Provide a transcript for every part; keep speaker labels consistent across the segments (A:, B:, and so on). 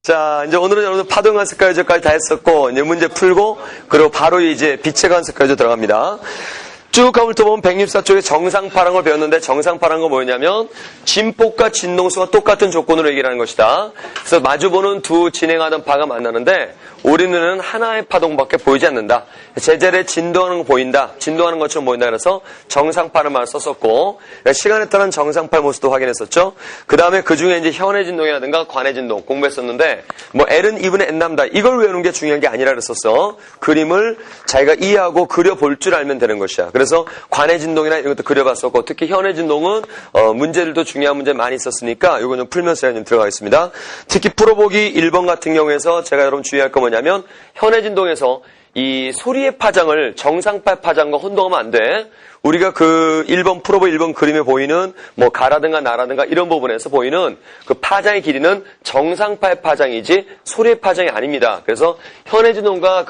A: 자, 이제 오늘은 여러분들 파동 관습까지까지 다 했었고, 이제 문제 풀고, 그리고 바로 이제 빛의 관습까지 들어갑니다. 쭉 가볼 때 보면 164쪽에 정상파라는 걸 배웠는데, 정상파라는 건 뭐냐면, 진폭과 진동수가 똑같은 조건으로 얘기를 하는 것이다. 그래서 마주보는 두 진행하던 파가 만나는데, 우리 눈에는 하나의 파동밖에 보이지 않는다. 제자리에 진동하는 거 보인다. 진동하는 것처럼 보인다. 그래서 정상파라는 말을 썼었고, 시간에 따른 정상파의 모습도 확인했었죠. 그 다음에 그 중에 이제 현의 진동이라든가 관의 진동 공부했었는데, 뭐 L은 2분의 N 남다. 이걸 외우는 게 중요한 게 아니라 그랬었어. 그림을 자기가 이해하고 그려볼 줄 알면 되는 것이야. 그래서 관의 진동이나 이런 것도 그려봤었고, 특히 현의 진동은 문제들도 중요한 문제 많이 있었으니까 이거 좀 풀면서 좀 들어가겠습니다. 특히 풀어보기 1번 같은 경우에서 제가 여러분 주의할 거 뭐냐면, 현의 진동에서 이 소리의 파장을 정상파 파장과 혼동하면 안 돼. 우리가 그 1번 풀어보기 1번 그림에 보이는 뭐 가라든가 나라든가 이런 부분에서 보이는 그 파장의 길이는 정상파의 파장이지 소리의 파장이 아닙니다. 그래서 현의 진동과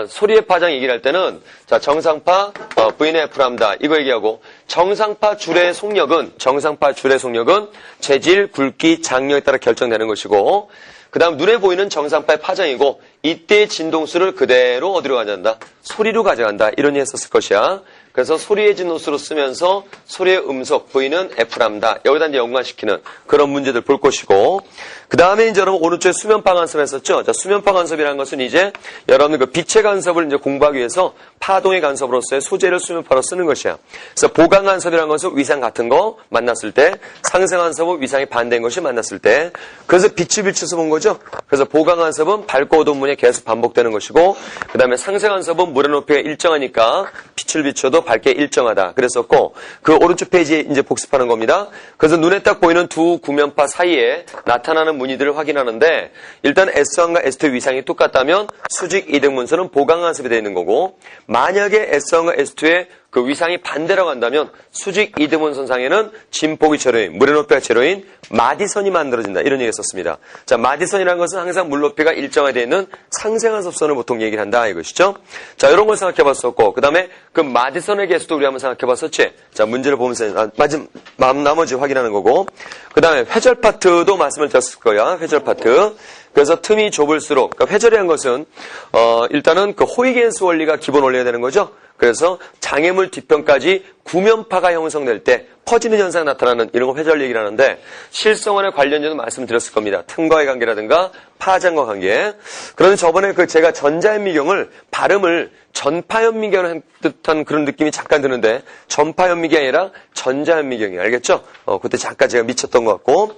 A: 소리의 파장 얘기를 할 때는, 자, 정상파, V는 F랍니다. 이거 얘기하고, 정상파 줄의 속력은 재질, 굵기, 장력에 따라 결정되는 것이고, 그 다음 눈에 보이는 정상파의 파장이고, 이때의 진동수를 그대로 어디로 가져간다? 소리로 가져간다. 이런 얘기 했었을 것이야. 그래서 소리의 진동수로 쓰면서 소리의 음속, V는 F랍니다. 여기다 이제 연관시키는 그런 문제들 볼 것이고, 그 다음에 이제 여러분 오른쪽에 수면파 간섭 했었죠? 자, 수면파 간섭이라는 것은 이제 여러분 그 빛의 간섭을 이제 공부하기 위해서 파동의 간섭으로서의 소재를 수면파로 쓰는 것이야. 그래서 보강 간섭이라는 것은 위상 같은 거 만났을 때, 상승 간섭은 위상이 반대인 것이 만났을 때, 그래서 빛을 비춰서 본 거죠? 그래서 보강 간섭은 밝고 어두운 문에 계속 반복되는 것이고, 그 다음에 상승 간섭은 물의 높이가 일정하니까 빛을 비춰도 밝게 일정하다. 그랬었고, 그 오른쪽 페이지에 이제 복습하는 겁니다. 그래서 눈에 딱 보이는 두 구면파 사이에 나타나는 무늬들을 확인하는데, 일단 S1과 S2의 위상이 똑같다면 수직 이등 문서는 보강 간섭이 되어 있는 거고, 만약에 S1과 S2의 그 위상이 반대라고 한다면 수직 이등분선상에는 진폭이 제로인, 물의 높이가 제로인 마디선이 만들어진다. 이런 얘기 했었습니다. 자, 마디선이라는 것은 항상 물 높이가 일정화되어 있는 상생한섭선을 보통 얘기를 한다. 이것이죠. 자, 이런 걸 생각해 봤었고, 그 다음에 그 마디선의 개수도 우리 한번 생각해 봤었지. 자, 문제를 보면서 나머지 확인하는 거고, 그 다음에 회절 파트도 말씀을 드렸을 거야. 회절 파트. 그래서 틈이 좁을수록, 그러니까 회절이라는 것은 일단은 그 호이겐스 원리가 기본 원리가 되는 거죠. 그래서 장애물 뒤편까지 구면파가 형성될 때 퍼지는 현상이 나타나는 이런 거 회절 얘기를 하는데, 실성원의 관련제도 말씀드렸을 겁니다. 틈과의 관계라든가 파장과 관계. 그런데 저번에 제가 전자현미경을 발음을 전파현미경을 한 듯한 그런 느낌이 잠깐 드는데, 전파현미경이 아니라 전자현미경이, 알겠죠? 그때 잠깐 제가 미쳤던 것 같고.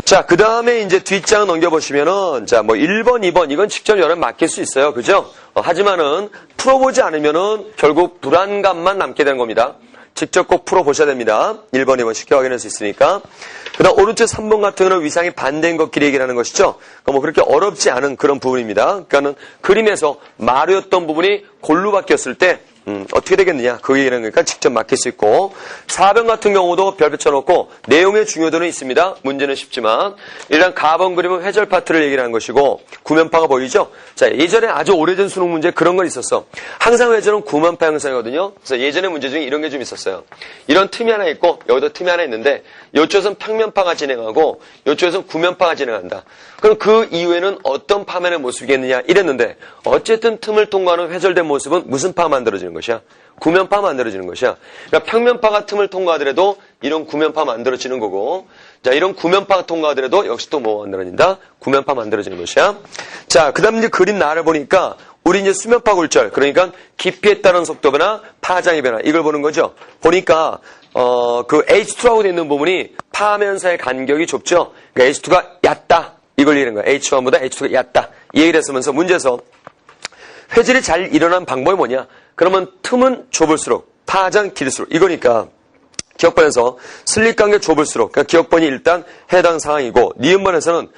A: 자, 그 다음에 이제 뒷장을 넘겨보시면은, 자, 뭐 1번, 2번, 이건 직접 여러분 맡길 수 있어요. 그죠? 하지만은, 풀어보지 않으면은 결국 불안감만 남게 되는 겁니다. 직접 꼭 풀어보셔야 됩니다. 1번, 2번 쉽게 확인할 수 있으니까. 그 다음 오른쪽 3번 같은 경우는 위상이 반대인 것끼리 얘기를 하는 것이죠. 그러니까 뭐 그렇게 어렵지 않은 그런 부분입니다. 그러니까는 그림에서 마루였던 부분이 골로 바뀌었을 때, 어떻게 되겠느냐. 그 얘기는 그러니까 직접 맡길 수 있고, 4번 같은 경우도 별표 쳐놓고 내용의 중요도는 있습니다. 문제는 쉽지만, 일단 가번 그림은 회절 파트를 얘기를 하는 것이고, 구면파가 보이죠? 자, 예전에 아주 오래전 수능 문제에 그런 건 있었어. 항상 회절은 구면파 형성이거든요. 그래서 예전에 문제 중에 이런 게 좀 있었어요. 이런 틈이 하나 있고, 여기도 틈이 하나 있는데, 이쪽에서는 평면파가 진행하고, 이쪽에서는 구면파가 진행한다. 그럼 그 이후에는 어떤 파면의 모습이겠느냐 이랬는데, 어쨌든 틈을 통과하는 회절된 모습은 무슨 파가 만들어지는 것이야? 구면파 만들어지는 것이야. 그러니까 평면파가 틈을 통과하더라도 이런 구면파 만들어지는 거고, 자, 이런 구면파가 통과하더라도 역시 또 뭐 만들어진다? 구면파 만들어지는 것이야. 자, 그 다음 이제 그림 나를 보니까 우리 이제 수면파 굴절, 그러니까 깊이에 따른 속도 변화, 파장의 변화, 이걸 보는 거죠. 보니까 그 H2하고 되어 있는 부분이 파면사의 간격이 좁죠. 그러니까 H2가 얕다. 이걸 얘기하는 거야. H1보다 H2가 얕다. 이 얘기를 했으면서 문제에서 회절이 잘 일어난 방법이 뭐냐? 그러면 틈은 좁을수록, 파장 길수록, 이거니까 기억번에서 슬립 간격 좁을수록, 그러니까 기억번이 일단 해당 상황이고, 니은번에서는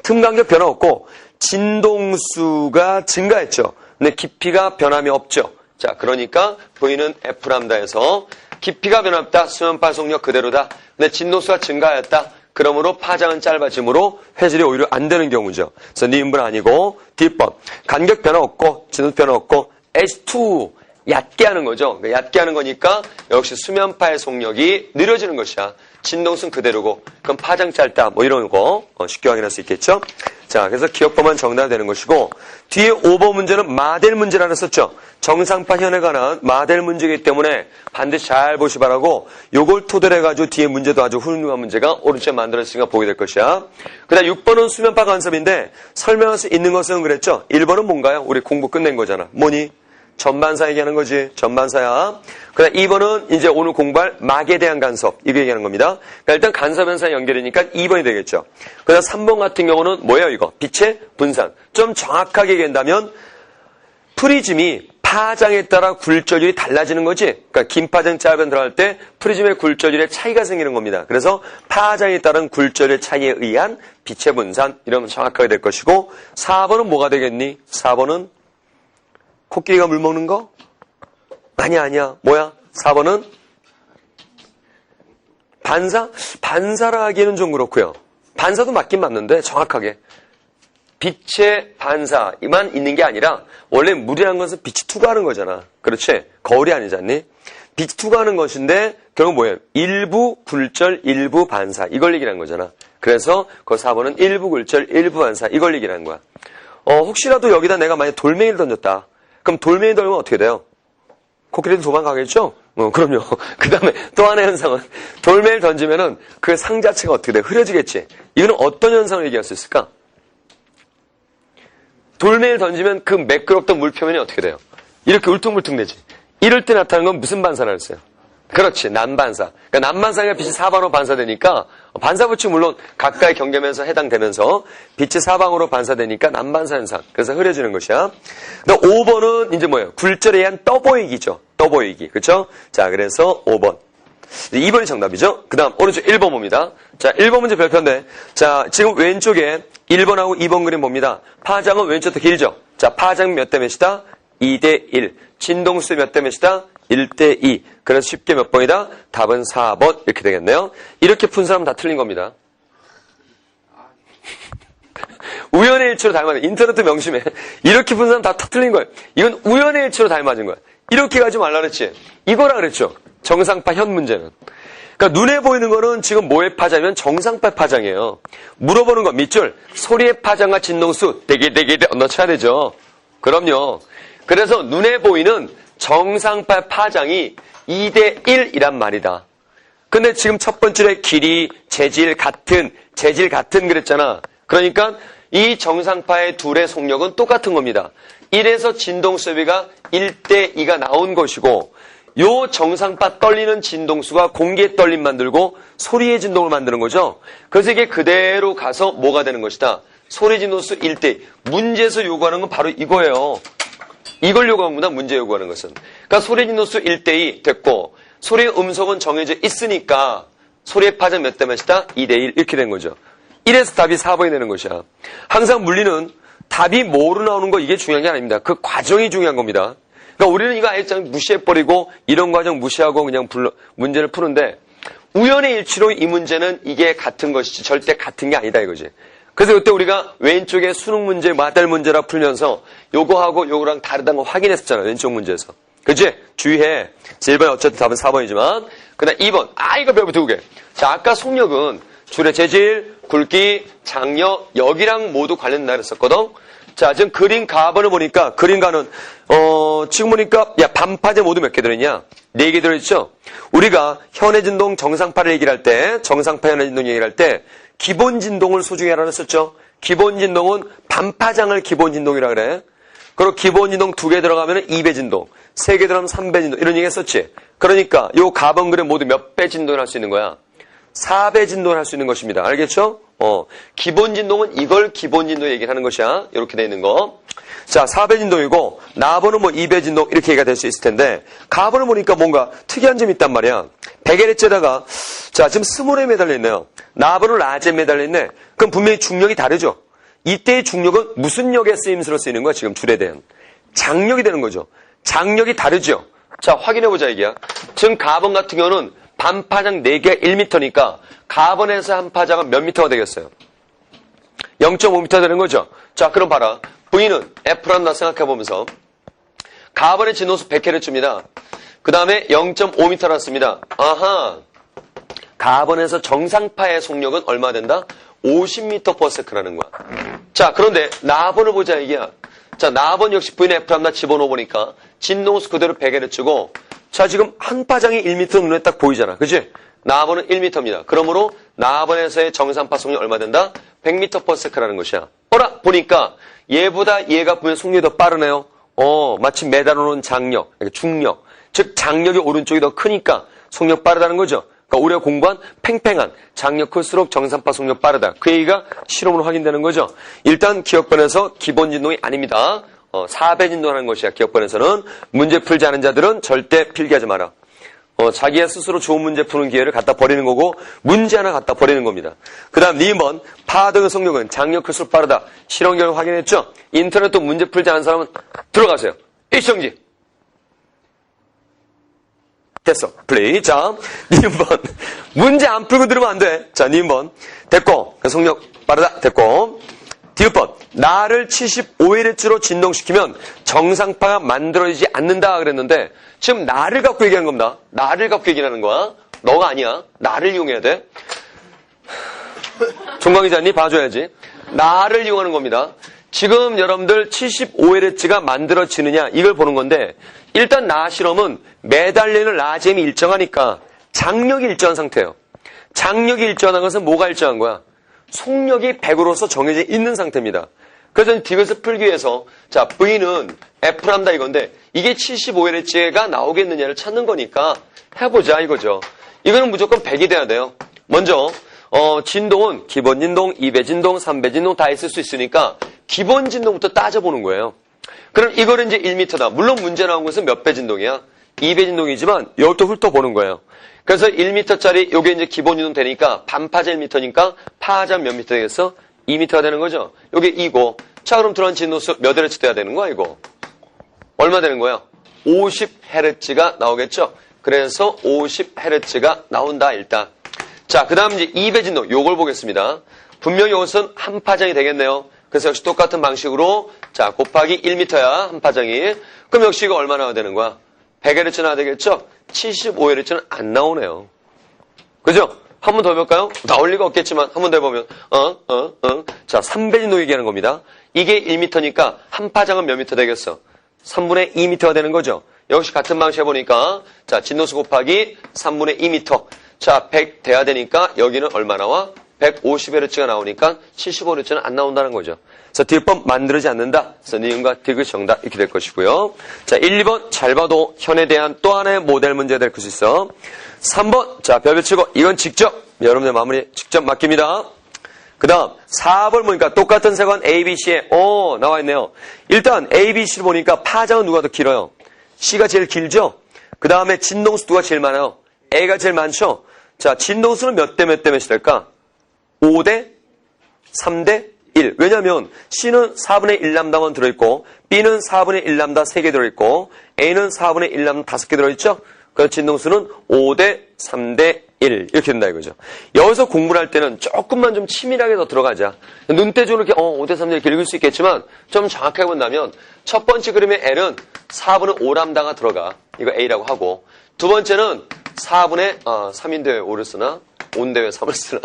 A: 틈 간격 변화 없고 진동수가 증가했죠. 근데 깊이가 변함이 없죠. 자, 그러니까 V는 F람다에서 깊이가 변함없다. 수면파 속력 그대로다. 근데 진동수가 증가하였다. 그러므로 파장은 짧아지므로 회절이 오히려 안 되는 경우죠. 그래서 니은분 아니고 뒷번 간격 변화 없고 진동수 변화 없고 H2 얕게 하는 거죠. 그러니까 얕게 하는 거니까 역시 수면파의 속력이 느려지는 것이야. 진동수는 그대로고 그럼 파장 짧다 뭐 이런 거 쉽게 확인할 수 있겠죠. 자, 그래서 기억법만 정답이 되는 것이고 뒤에 5번 문제는 마델 문제라는 썼죠. 정상파 현에 관한 마델 문제이기 때문에 반드시 잘 보시 바라고 요걸 토대로 해가지고 뒤에 문제도 아주 훌륭한 문제가 오른쪽에 만들어졌으니까 보게 될 것이야. 그 다음 6번은 수면파 간섭인데 설명할 수 있는 것은 그랬죠. 1번은 뭔가요? 우리 공부 끝낸 거잖아. 뭐니? 전반사 얘기하는 거지. 전반사야. 그 다음 2번은 이제 오늘 공부할 막에 대한 간섭. 이거 얘기하는 겁니다. 그러니까 일단 간섭 현상 연결이니까 2번이 되겠죠. 그 다음 3번 같은 경우는 뭐예요 이거? 빛의 분산. 좀 정확하게 얘기한다면 프리즘이 파장에 따라 굴절율이 달라지는 거지. 그러니까 긴 파장 짧은 들어갈 때 프리즘의 굴절율에 차이가 생기는 겁니다. 그래서 파장에 따른 굴절의 차이에 의한 빛의 분산. 이러면 정확하게 될 것이고 4번은 뭐가 되겠니? 4번은 코끼리가 물 먹는 거? 아니야. 뭐야? 4번은? 반사? 반사라 하기에는 좀 그렇고요. 반사도 맞긴 맞는데 정확하게. 빛의 반사만 있는 게 아니라 원래 물이라는 것은 빛이 투과하는 거잖아. 그렇지? 거울이 아니지 않니? 빛이 투과하는 것인데 결국 뭐예요? 일부 굴절, 일부 반사. 이걸 얘기하는 거잖아. 그래서 그 4번은 일부 굴절, 일부 반사. 이걸 얘기하는 거야. 혹시라도 여기다 내가 만약 돌멩이를 던졌다. 그럼 돌멩이 던지면 어떻게 돼요? 코끼리도 도망가겠죠? 그럼요. 그 다음에 또 하나의 현상은 돌멩이를 던지면은 그 상 자체가 어떻게 돼? 흐려지겠지? 이거는 어떤 현상을 얘기할 수 있을까? 돌멩이를 던지면 그 매끄럽던 물 표면이 어떻게 돼요? 이렇게 울퉁불퉁되지. 이럴 때 나타나는 건 무슨 반사를 했어요? 그렇지. 난반사. 그러니까 난반사가 빛이 사방으로 반사되니까 반사부치 물론 가까이 경계면서 해당되면서 빛이 사방으로 반사되니까 난반사 현상. 그래서 흐려지는 것이야. 근데 5번은 이제 뭐예요? 굴절에 의한 떠보이기죠. 떠보이기. 그렇죠? 자, 그래서 5번. 2번이 정답이죠. 그 다음 오른쪽 1번 봅니다. 자, 1번 문제 별표인데 자, 지금 왼쪽에 1번하고 2번 그림 봅니다. 파장은 왼쪽부터 길죠. 자, 파장 몇 대 몇이다? 2대 1. 진동수 몇 대 몇이다? 1대 2. 그래서 쉽게 몇 번이다? 답은 4번. 이렇게 되겠네요. 이렇게 푼 사람은 다 틀린 겁니다. 우연의 일치로 닮아요. 인터넷도 명심해. 이렇게 푼 사람 다 틀린 거예요. 이건 우연의 일치로 닮아진 거야. 이렇게 가지 말라 그랬지. 이거라 그랬죠. 정상파 현 문제는. 그러니까 눈에 보이는 거는 지금 뭐의 파장이면 정상파 파장이에요. 물어보는 거 밑줄. 소리의 파장과 진동수 대기 넣어쳐야 되죠. 그럼요. 그래서 눈에 보이는 정상파 파장이 2대 1이란 말이다. 근데 지금 첫 번째에 길이, 재질 같은 그랬잖아. 그러니까 이 정상파의 둘의 속력은 똑같은 겁니다. 1에서 진동수비가 1대 2가 나온 것이고 요 정상파 떨리는 진동수가 공기의 떨림 만들고 소리의 진동을 만드는 거죠. 그래서 이게 그대로 가서 뭐가 되는 것이다. 소리 진동수 1대 2. 문제에서 요구하는 건 바로 이거예요. 이걸 요구하는 거다. 문제 요구하는 것은. 그러니까 소리 진동수 1대 2 됐고 소리의 음속은 정해져 있으니까 소리의 파장 몇 대 몇이다? 2대 1 이렇게 된 거죠. 1에서 답이 4번이 되는 것이야. 항상 물리는 답이 뭐로 나오는 거 이게 중요한 게 아닙니다. 그 과정이 중요한 겁니다. 그러니까 우리는 이거 아예 무시해버리고 이런 과정 무시하고 그냥 문제를 푸는데 우연의 일치로 이 문제는 이게 같은 것이지 절대 같은 게 아니다 이거지. 그래서 그때 우리가 왼쪽에 수능 문제, 마달 문제라 풀면서 요거하고 요거랑 다르다는 거 확인했었잖아. 왼쪽 문제에서. 그치? 주의해. 1번 어쨌든 답은 4번이지만 그 다음 2번. 이거 별표 2개. 자, 아까 속력은 줄의 재질, 굵기, 장력 여기랑 모두 관련된다 그랬었거든. 자, 지금 그림 가번을 보니까 그림 가는 지금 보니까 반파제 모두 몇 개 들어있냐? 4개 들어있죠? 우리가 현의 진동 정상파를 얘기를 할 때 정상파 현의 진동 얘기를 할 때 기본 진동을 소중히 하라 그랬었죠? 기본 진동은 반파장을 기본 진동이라 그래. 그리고 기본 진동 2개 들어가면 2배 진동, 3개 들어가면 3배 진동 이런 얘기 했었지? 그러니까 요 가번 그림 모두 몇 배 진동을 할 수 있는 거야? 4배 진동을 할 수 있는 것입니다. 알겠죠? 기본 진동은 이걸 기본 진동 얘기를 하는 것이야. 이렇게 돼 있는 거. 자, 4배 진동이고 나번은 뭐 2배 진동 이렇게 얘기가 될 수 있을 텐데 가번을 보니까 뭔가 특이한 점이 있단 말이야. 베게렛에다가 자, 지금 스몰에 매달려 있네요. 나번은 라지에 매달려 있네. 그럼 분명히 중력이 다르죠. 이때의 중력은 무슨 역에 쓰임새로 쓰이는 거야? 지금 줄에 대한 장력이 되는 거죠. 장력이 다르죠. 자, 확인해 보자 이게야. 지금 가번 같은 경우는 반파장 4개가 1m니까 가번에서 한 파장은 몇 미터가 되겠어요? 0.5m 되는 거죠. 자, 그럼 봐라. V는 F란다 생각해보면서 가번의 진동수 100Hz입니다. 그 다음에 0.5m라 씁니다. 아하. 가번에서 정상파의 속력은 얼마 된다? 50m/s라는 거야. 자, 그런데 나번을 보자 이게야. 자, 나번 역시 V는 F람다 집어넣어 보니까 진동수 그대로 100Hz고 자, 지금 한 파장이 1m 눈에 딱 보이잖아. 그치? 나번은 1m입니다. 그러므로 나번에서의 정상파 속력 얼마 된다? 100m/s라는 것이야. 어라 보니까 얘보다 얘가 보면 속력이 더 빠르네요. 마치 매달아놓은 장력, 중력. 즉 장력이 오른쪽이 더 크니까 속력 빠르다는 거죠. 그러니까 우리가 공부한 팽팽한 장력 클수록 정상파 속력 빠르다. 그 얘기가 실험으로 확인되는 거죠. 일단 기억번에서 기본 진동이 아닙니다. 4배 진동하는 것이야. 기억번에서는 문제 풀지 않은 자들은 절대 필기하지 마라. 자기가 스스로 좋은 문제 푸는 기회를 갖다 버리는 거고 문제 하나 갖다 버리는 겁니다. 그 다음 2번 파등의 속력은 장력 클수록 빠르다. 실험 결과 확인했죠? 인터넷도 문제 풀지 않은 사람은 들어가세요. 일정지. 됐어. 플레이. 자, 니은번. 문제 안 풀고 들으면 안 돼. 자, 니은번. 됐고. 속력 빠르다. 됐고. 디귿번. 나를 75Hz로 진동시키면 정상파가 만들어지지 않는다 그랬는데 지금 나를 갖고 얘기하는 겁니다. 나를 갖고 얘기하는 거야. 너가 아니야. 나를 이용해야 돼. 종광기자님 봐줘야지. 나를 이용하는 겁니다. 지금 여러분들 75Hz가 만들어지느냐 이걸 보는 건데 일단 나 실험은 매달리는 라잼이 일정하니까 장력이 일정한 상태예요. 장력이 일정한 것은 뭐가 일정한 거야? 속력이 100으로서 정해져 있는 상태입니다. 그래서 디귿을 풀기 위해서 자 V는 F람다 이건데 이게 75Hz가 나오겠느냐를 찾는 거니까 해보자 이거죠. 이거는 무조건 100이 돼야 돼요. 먼저 진동은 기본 진동, 2배 진동, 3배 진동 다 있을 수 있으니까 기본 진동부터 따져보는 거예요. 그럼 이거는 이제 1m다. 물론 문제 나온 것은 몇 배 진동이야? 2배 진동이지만 이것도 훑어보는 거예요. 그래서 1m짜리 요게 이제 기본 진동 되니까 반파자 1m니까 파자 몇 미터 되겠어? 2m가 되는 거죠. 요게 2고 자 그럼 들어간 진동수 몇 Hz 돼야 되는 거야 이거? 얼마 되는 거야? 50Hz가 나오겠죠? 그래서 50Hz가 나온다 일단. 자 그 다음 이제 2배 진동 요걸 보겠습니다. 분명히 이것은 한 파장이 되겠네요. 그래서 역시 똑같은 방식으로 자 곱하기 1m야 한 파장이. 그럼 역시 이거 얼마 나와야 되는 거야? 100Hz 나와야 되겠죠? 75Hz는 안 나오네요. 그죠? 한 번 더 해볼까요? 나올 리가 없겠지만 한 번 더 해보면 자 3배 진동 얘기하는 겁니다. 이게 1m니까 한 파장은 몇 미터 되겠어? 3분의 2m가 되는 거죠. 역시 같은 방식 해보니까 자 진동수 곱하기 3분의 2m 자 100 돼야 되니까 여기는 얼마 나와? 150Hz가 나오니까 75Hz는 안 나온다는 거죠. 그래서 디귿번 만들어지지 않는다. 그래서 니은과 디귿 정답 이렇게 될 것이고요. 자 1, 2번 잘 봐도 현에 대한 또 하나의 모델 문제가 될 수 있어. 3번 자 별표 치고 이건 직접 여러분의 마무리 직접 맡깁니다. 그 다음 4번 보니까 똑같은 세관 A, B, C에 나와 있네요. 일단 A, B, C를 보니까 파장은 누가 더 길어요? C가 제일 길죠? 그 다음에 진동수 누가 제일 많아요? A가 제일 많죠? 자 진동수는 몇 대 몇 대 몇이 될까? 5대 3대 1. 왜냐하면 C는 4분의 1람다만 들어있고 B는 4분의 1람다 3개 들어있고 A는 4분의 1람다 5개 들어있죠? 그래서 진동수는 5대 3대 1 이렇게 된다 이거죠. 여기서 공부를 할 때는 조금만 좀 치밀하게 더 들어가자. 눈대중으로 이렇게 5대 3대 이렇게 읽을 수 있겠지만 좀 정확하게 본다면 첫 번째 그림의 L은 4분의 5람다가 들어가. 이거 A라고 하고 두 번째는 4분의 3인데 왜 5를 쓰나? 5인데 왜 3을 쓰나?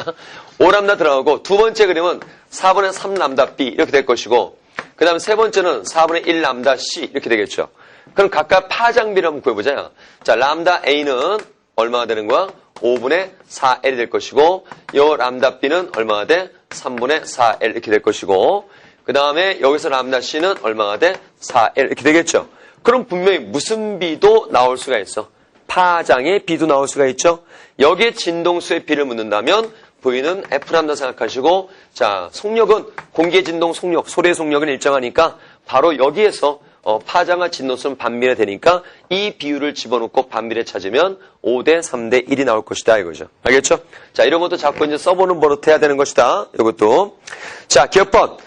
A: 5람다 들어가고 두 번째 그림은 4분의 3람다 B 이렇게 될 것이고 그 다음에 세 번째는 4분의 1람다 C 이렇게 되겠죠. 그럼 각각 파장비를 한번 구해보자. 자, 람다 A는 얼마가 되는 거야? 5분의 4L이 될 것이고 요 람다 B는 얼마가 돼? 3분의 4L 이렇게 될 것이고 그 다음에 여기서 람다 C는 얼마가 돼? 4L 이렇게 되겠죠. 그럼 분명히 무슨 비도 나올 수가 있어. 파장의 비도 나올 수가 있죠. 여기에 진동수의 비를 묻는다면 V는 F람다 생각하시고 자 속력은 공기의 진동 속력, 소리의 속력은 일정하니까 바로 여기에서 파장과 진동수는 반비례 되니까 이 비율을 집어넣고 반비례 찾으면 5대 3대 1이 나올 것이다 이거죠. 알겠죠? 자 이런 것도 자꾸 이제 써보는 버릇 해야 되는 것이다. 이것도 자 기억번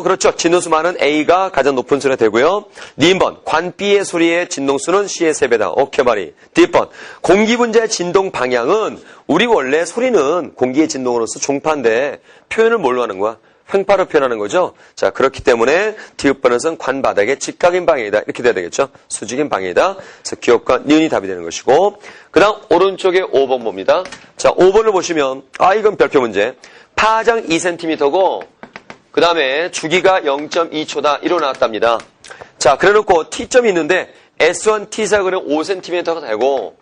A: 그렇죠. 진동수 많은 A가 가장 높은 수가 되고요. 니은번 관 B의 소리의 진동수는 C의 3배다. 오케이 말이. D번 공기 분자의 진동 방향은 우리 원래 소리는 공기의 진동으로서 종파인데 표현을 뭘로 하는 거야? 횡파로 표현하는 거죠. 자, 그렇기 때문에 디귿번호는 관바닥에 직각인 방향이다. 이렇게 돼야 되겠죠. 수직인 방향이다. 그래서 기억과 니은이 답이 되는 것이고, 그 다음 오른쪽에 5번 봅니다. 자, 5번을 보시면 이건 별표 문제. 파장 2cm고 그 다음에 주기가 0.2초다. 이로 나왔답니다. 자, 그래놓고 T점이 있는데 S1 T사각은 5cm가 되고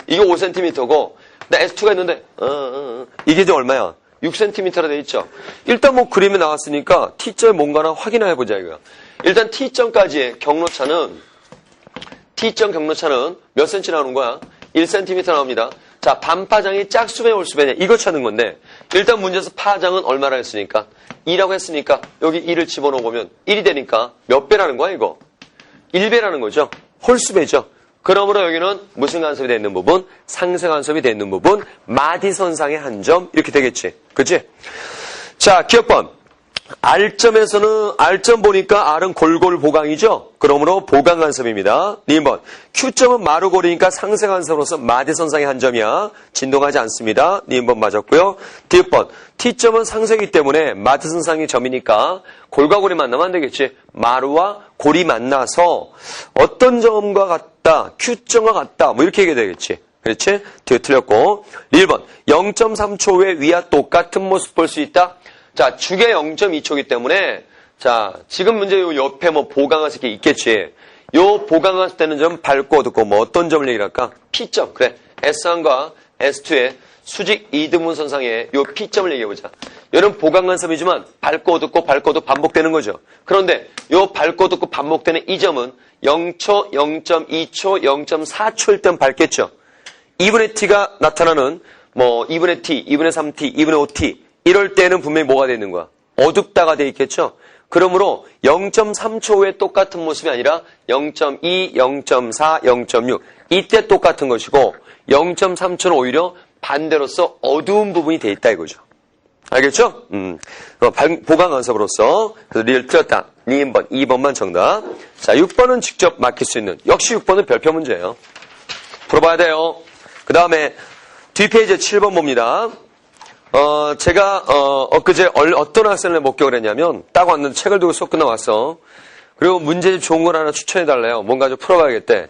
A: 이게 5cm고 S2가 있는데 이게 이제 얼마야? 6cm라 돼 있죠. 일단 뭐 그림에 나왔으니까 T점이 뭔가나 확인해 보자 이거야. 일단 T점까지의 경로차는 T점 경로차는 몇 cm 나오는 거야? 1cm 나옵니다. 자, 반파장이 짝수배냐 홀수배냐 이거 찾는 건데 일단 문제에서 파장은 얼마나 했으니까 2라고 했으니까 여기 2를 집어넣어 보면 1이 되니까 몇 배라는 거야 이거? 1배라는 거죠. 홀수배죠. 그러므로 여기는 무슨 간섭이 되어 있는 부분? 상세 간섭이 되어 있는 부분. 마디선상의 한 점 이렇게 되겠지. 그치? 자, 기억번. R점 보니까 R은 골골 보강이죠? 그러므로 보강 간섭입니다. 2번. Q점은 마루골이니까 상세 간섭으로서 마디선상의 한 점이야. 진동하지 않습니다. 2번 맞았고요. D번. T점은 상세이기 때문에 마디선상의 점이니까 골과 골이 만나면 안 되겠지. 마루와 골이 만나서 어떤 점과 같다, Q점과 같다, 뭐 이렇게 얘기해야 되겠지. 그렇지? 뒤에 틀렸고. 1번. 0.3초 후에 위와 똑같은 모습 볼 수 있다. 자, 주계 0.2초이기 때문에, 자, 지금 문제 요 옆에 뭐 보강할 게 있겠지. 요 보강할 때는 좀 밝고 어둡고 뭐 어떤 점을 얘기할까? P점. 그래. S1과 S2의 수직 이등분선상에 요 P점을 얘기해보자. 이런 보강간섭이지만 밝고 어둡고 반복되는 거죠. 그런데 요 밝고 어둡고 반복되는 이 점은 0초, 0.2초, 0.4초일 땐 밝겠죠. 2분의 T가 나타나는 뭐 2분의 T, 2분의 3T, 2분의 5T 이럴 때는 분명히 뭐가 되어 있는 거야? 어둡다가 되어 있겠죠? 그러므로 0.3초 후에 똑같은 모습이 아니라 0.2, 0.4, 0.6 이때 똑같은 것이고 0.3초는 오히려 반대로서 어두운 부분이 되어 있다 이거죠. 알겠죠? 보강 간섭으로서 그래서 리을 틀렸다. 2번만 정답. 자, 6번은 직접 막힐 수 있는 역시 6번은 별표 문제예요. 풀어봐야 돼요. 그 다음에 뒷페이지 7번 봅니다. 제가 엊그제 어떤 학생을 목격을 했냐면 딱 왔는데 책을 두고 수업 끝나왔어. 그리고 문제집 좋은 걸 하나 추천해달래요. 뭔가 좀 풀어봐야겠대.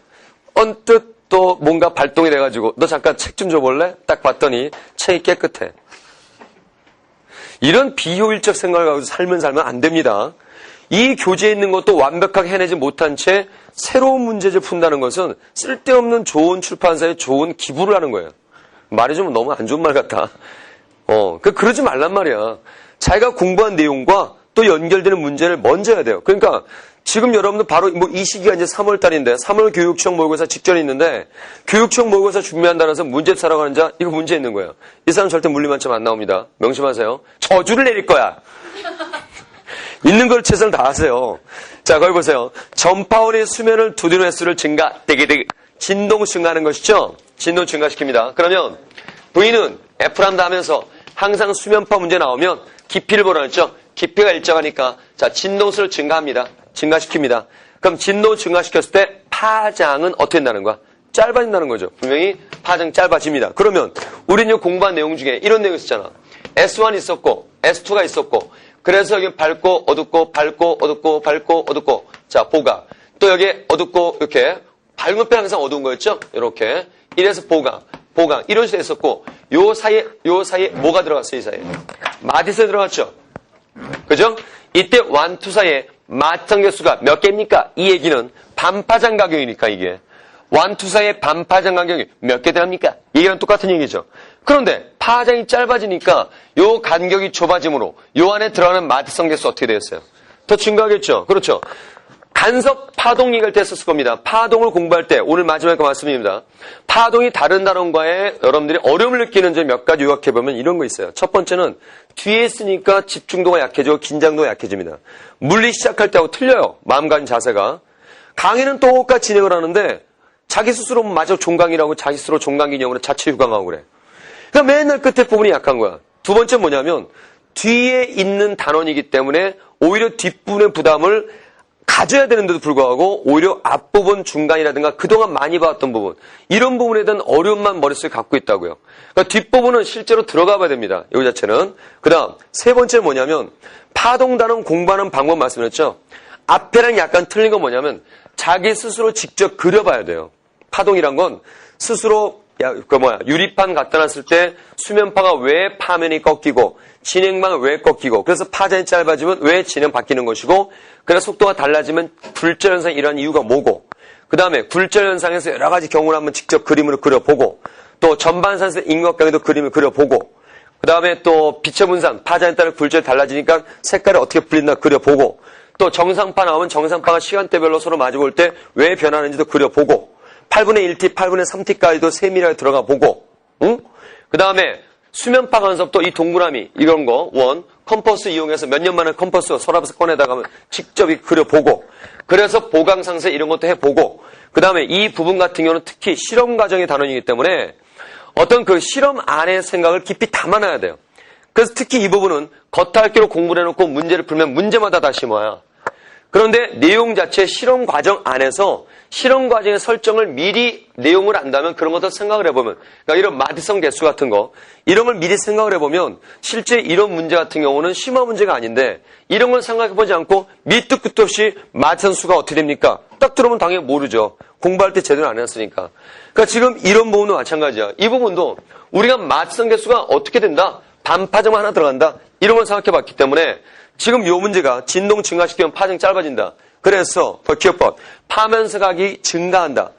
A: 언뜻 또 뭔가 발동이 돼가지고 너 잠깐 책 좀 줘볼래? 딱 봤더니 책이 깨끗해. 이런 비효율적 생각을 가지고 살면 안 됩니다. 이 교재에 있는 것도 완벽하게 해내지 못한 채 새로운 문제를 푼다는 것은 쓸데없는 좋은 출판사에 좋은 기부를 하는 거예요. 말해주면 너무 안 좋은 말 같다. 그러지 말란 말이야. 자기가 공부한 내용과 또 연결되는 문제를 먼저 해야 돼요. 그러니까 지금 여러분들 바로 이 시기가 이제 3월 달인데 3월 교육청 모의고사 직전에 있는데 교육청 모의고사 준비한다고 해서 문제 사러 가는 자 이거 문제 있는 거예요. 이 사람 절대 물리만점 안 나옵니다. 명심하세요. 저주를 내릴 거야. 있는 걸 최선을 다하세요. 자, 거기 보세요. 전파원의 수면을 두드리는 횟수를 되게 진동 증가하는 것이죠. 진동 증가시킵니다. 그러면 V는 F란다 하면서 항상 수면파 문제 나오면 깊이를 보라 했죠. 깊이가 일정하니까 자, 진동수를 증가합니다. 증가시킵니다. 그럼 진동 증가시켰을 때 파장은 어떻게 된다는 거야? 짧아진다는 거죠. 분명히 파장 짧아집니다. 그러면 우리는 공부한 내용 중에 이런 내용이 있었잖아. S1 있었고 S2가 있었고 그래서 여기 밝고 어둡고 밝고 어둡고 밝고 어둡고 자, 보강. 또 여기 어둡고 이렇게 밝은 편 항상 어두운 거였죠. 이렇게 이래서 보강 이런 식으로 했었고 요 사이에 뭐가 들어갔어요? 이 사이에 마디스 들어갔죠. 그죠? 이때 완투 사이에 마청개수가 몇 개입니까? 이 얘기는 반파장 간격이니까 이게 완투 사이에 반파장 간격이 몇 개 들어갑니까? 이게랑 똑같은 얘기죠. 그런데 파장이 짧아지니까 요 간격이 좁아짐으로 요 안에 들어가는 마디성 개수 어떻게 되었어요? 더 증가하겠죠. 그렇죠. 간섭 파동 얘기할 때 했었을 겁니다. 파동을 공부할 때 오늘 마지막 말씀입니다. 파동이 다른 단원과의 여러분들이 어려움을 느끼는 점 몇 가지 요약해보면 이런 거 있어요. 첫 번째는 뒤에 있으니까 집중도가 약해지고 긴장도가 약해집니다. 물리 시작할 때하고 틀려요. 마음가짐 자세가. 강의는 똑같이 진행을 하는데 자기 스스로 마저 종강이라고 자기 스스로 종강기념으로 자체 휴강하고 그래. 그러니까 맨날 끝에 부분이 약한 거야. 두 번째 뭐냐면 뒤에 있는 단원이기 때문에 오히려 뒷부분의 부담을 가져야 되는데도 불구하고 오히려 앞부분, 중간이라든가 그동안 많이 봐왔던 부분, 이런 부분에 대한 어려움만 머릿속에 갖고 있다고요. 그러니까 뒷부분은 실제로 들어가 봐야 됩니다. 이 자체는. 그 다음 세 번째 뭐냐면 파동단원 공부하는 방법 말씀드렸죠. 앞에랑 약간 틀린 건 뭐냐면 자기 스스로 직접 그려봐야 돼요. 파동이란 건 스스로 유리판 갖다 놨을 때 수면파가 왜 파면이 꺾이고 진행망은 왜 꺾이고 그래서 파장이 짧아지면 왜 진행 바뀌는 것이고 그래서 속도가 달라지면 굴절 현상이 일어나는 이유가 뭐고 그 다음에 굴절 현상에서 여러 가지 경우를 한번 직접 그림으로 그려보고 또 전반선에서 인격각에도 그림을 그려보고 그 다음에 또 빛의 분산 파장에 따라 굴절이 달라지니까 색깔이 어떻게 풀린다 그려보고 또 정상파 나오면 정상파가 시간대별로 서로 마주볼 때 왜 변하는지도 그려보고 8분의 1t, 8분의 3t까지도 세밀하게 들어가 보고 응? 그 다음에 수면파 간섭도 이 동그라미 이런 거 컴퍼스 이용해서 몇 년 만에 컴퍼스 서랍에서 꺼내다가 직접 그려보고 그래서 보강상세 이런 것도 해보고 그 다음에 이 부분 같은 경우는 특히 실험 과정의 단원이기 때문에 어떤 그 실험 안의 생각을 깊이 담아놔야 돼요. 그래서 특히 이 부분은 겉핥기로 공부를 해놓고 문제를 풀면 문제마다 다시 뭐야. 그런데 내용 자체 실험 과정 안에서 실험 과정의 설정을 미리 내용을 안다면 그런 것도 생각을 해보면 그러니까 이런 마디성 개수 같은 거 이런 걸 미리 생각을 해보면 실제 이런 문제 같은 경우는 심화 문제가 아닌데 이런 걸 생각해보지 않고 밑도 끝도 없이 마디성 수가 어떻게 됩니까? 딱 들어오면 당연히 모르죠. 공부할 때 제대로 안 했으니까. 그러니까 지금 이런 부분도 마찬가지야. 이 부분도 우리가 마디성 개수가 어떻게 된다? 반파정 하나 들어간다. 이런 걸 생각해봤기 때문에 지금 이 문제가 진동 증가시키면 파장이 짧아진다. 그래서 기억법 파면서각이 증가한다.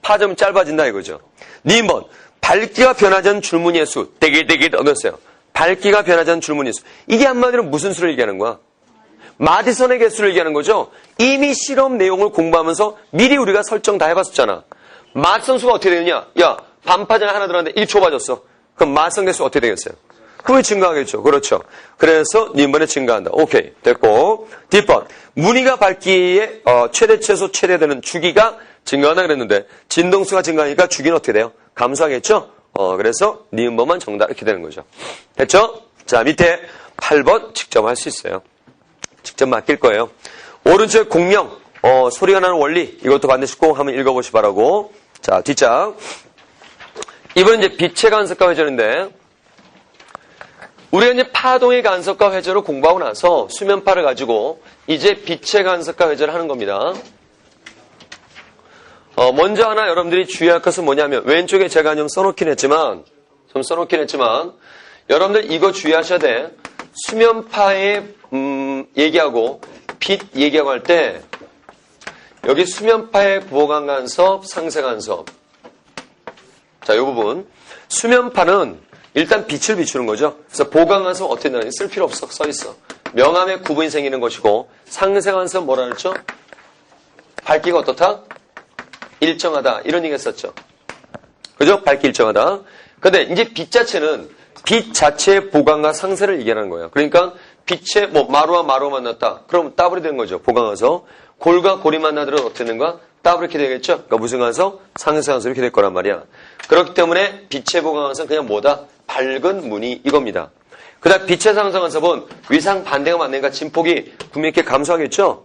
A: 파점이 짧아진다 이거죠. 2번 밝기가 변하지 않는 줄무늬의 수 대기 어겼어요. 밝기가 변하지 않는 줄무늬의 수 이게 한마디로 무슨 수를 얘기하는 거야? 마디선의 개수를 얘기하는 거죠. 이미 실험 내용을 공부하면서 미리 우리가 설정 다 해봤었잖아. 마디선 수가 어떻게 되느냐? 야 반파장이 하나 들어갔는데 1초 빠졌어. 그럼 마디선 개수 어떻게 되겠어요? 그게 증가하겠죠. 그렇죠. 그래서 니은번에 증가한다. 오케이. 됐고. 뒷번. 무늬가 밝기에 최대 최소 최대되는 주기가 증가한다 그랬는데 진동수가 증가하니까 주기는 어떻게 돼요? 감소하겠죠? 그래서 니은번만 정답 이렇게 되는 거죠. 됐죠? 자, 밑에 8번 직접 할 수 있어요. 직접 맡길 거예요. 오른쪽 공명. 소리가 나는 원리. 이것도 반드시 꼭 한번 읽어보시 바라고. 자, 뒷장. 이번엔 이제 빛의 간섭과 회전인데 우리가 이제 파동의 간섭과 회전을 공부하고 나서 수면파를 가지고 이제 빛의 간섭과 회전을 하는 겁니다. 먼저 하나 여러분들이 주의할 것은 뭐냐면 왼쪽에 제가 좀 써놓긴 했지만 여러분들 이거 주의하셔야 돼. 수면파의 얘기하고 빛 얘기하고 할 때 여기 수면파의 보강 간섭, 상세 간섭. 자, 이 부분 수면파는 일단 빛을 비추는 거죠. 그래서 보강간섭 어떻게 되나 쓸 필요 없어. 써있어. 명암의 구분이 생기는 것이고 상세간섭 뭐라 그랬죠? 밝기가 어떻다? 일정하다. 이런 얘기 했었죠. 그죠? 밝기 일정하다. 근데 이제 빛 자체는 빛 자체의 보강과 상세를 얘기하는 거예요. 그러니까 빛의 마루와 마루 만났다. 그럼 더블이 되는 거죠. 보강간섭. 골과 골이 만나더라도 어떻게 되는 거야? 더블 이렇게 되겠죠? 그러니까 무슨 간섭? 상세간섭 이렇게 될 거란 말이야. 그렇기 때문에 빛의 보강간섭은 그냥 뭐다? 밝은 무늬 이겁니다. 그 다음 빛의 상승간섭은 위상 반대가 맞으니까 진폭이 분명히 이렇게 감소하겠죠?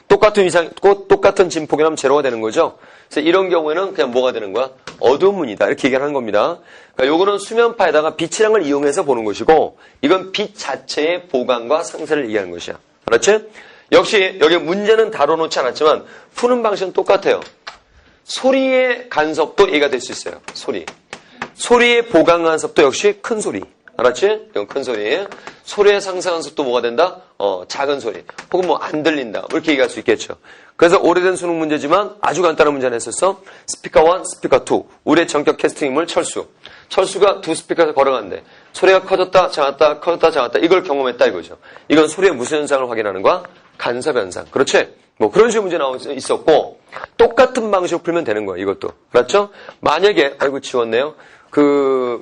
A: 똑같은 진폭이라면 제로가 되는 거죠? 그래서 이런 경우에는 그냥 뭐가 되는 거야? 어두운 무늬다. 이렇게 얘기하는 겁니다. 그러니까 요거는 수면파에다가 빛이란 걸 이용해서 보는 것이고 이건 빛 자체의 보강과 상세를 얘기하는 것이야. 그렇지? 역시 여기 문제는 다뤄놓지 않았지만 푸는 방식은 똑같아요. 소리의 간섭도 얘가 될 수 있어요. 소리의 보강 간섭도 역시 큰 소리. 알았지? 이건 큰 소리. 소리의 상세 간섭도 뭐가 된다? 작은 소리. 혹은 안 들린다. 이렇게 얘기할 수 있겠죠. 그래서 오래된 수능 문제지만 아주 간단한 문제 하나 했었어. 스피커 1, 스피커 2. 우리의 전격 캐스팅 인물 철수. 철수가 두 스피커에서 걸어갔는데 소리가 커졌다, 작았다, 커졌다, 작았다. 이걸 경험했다 이거죠. 이건 소리의 무슨 현상을 확인하는 거야? 간섭 현상. 그렇지? 그런 식의 문제 있었고 똑같은 방식으로 풀면 되는 거예요. 이것도. 그렇죠? 만약에 아이고 지웠네요.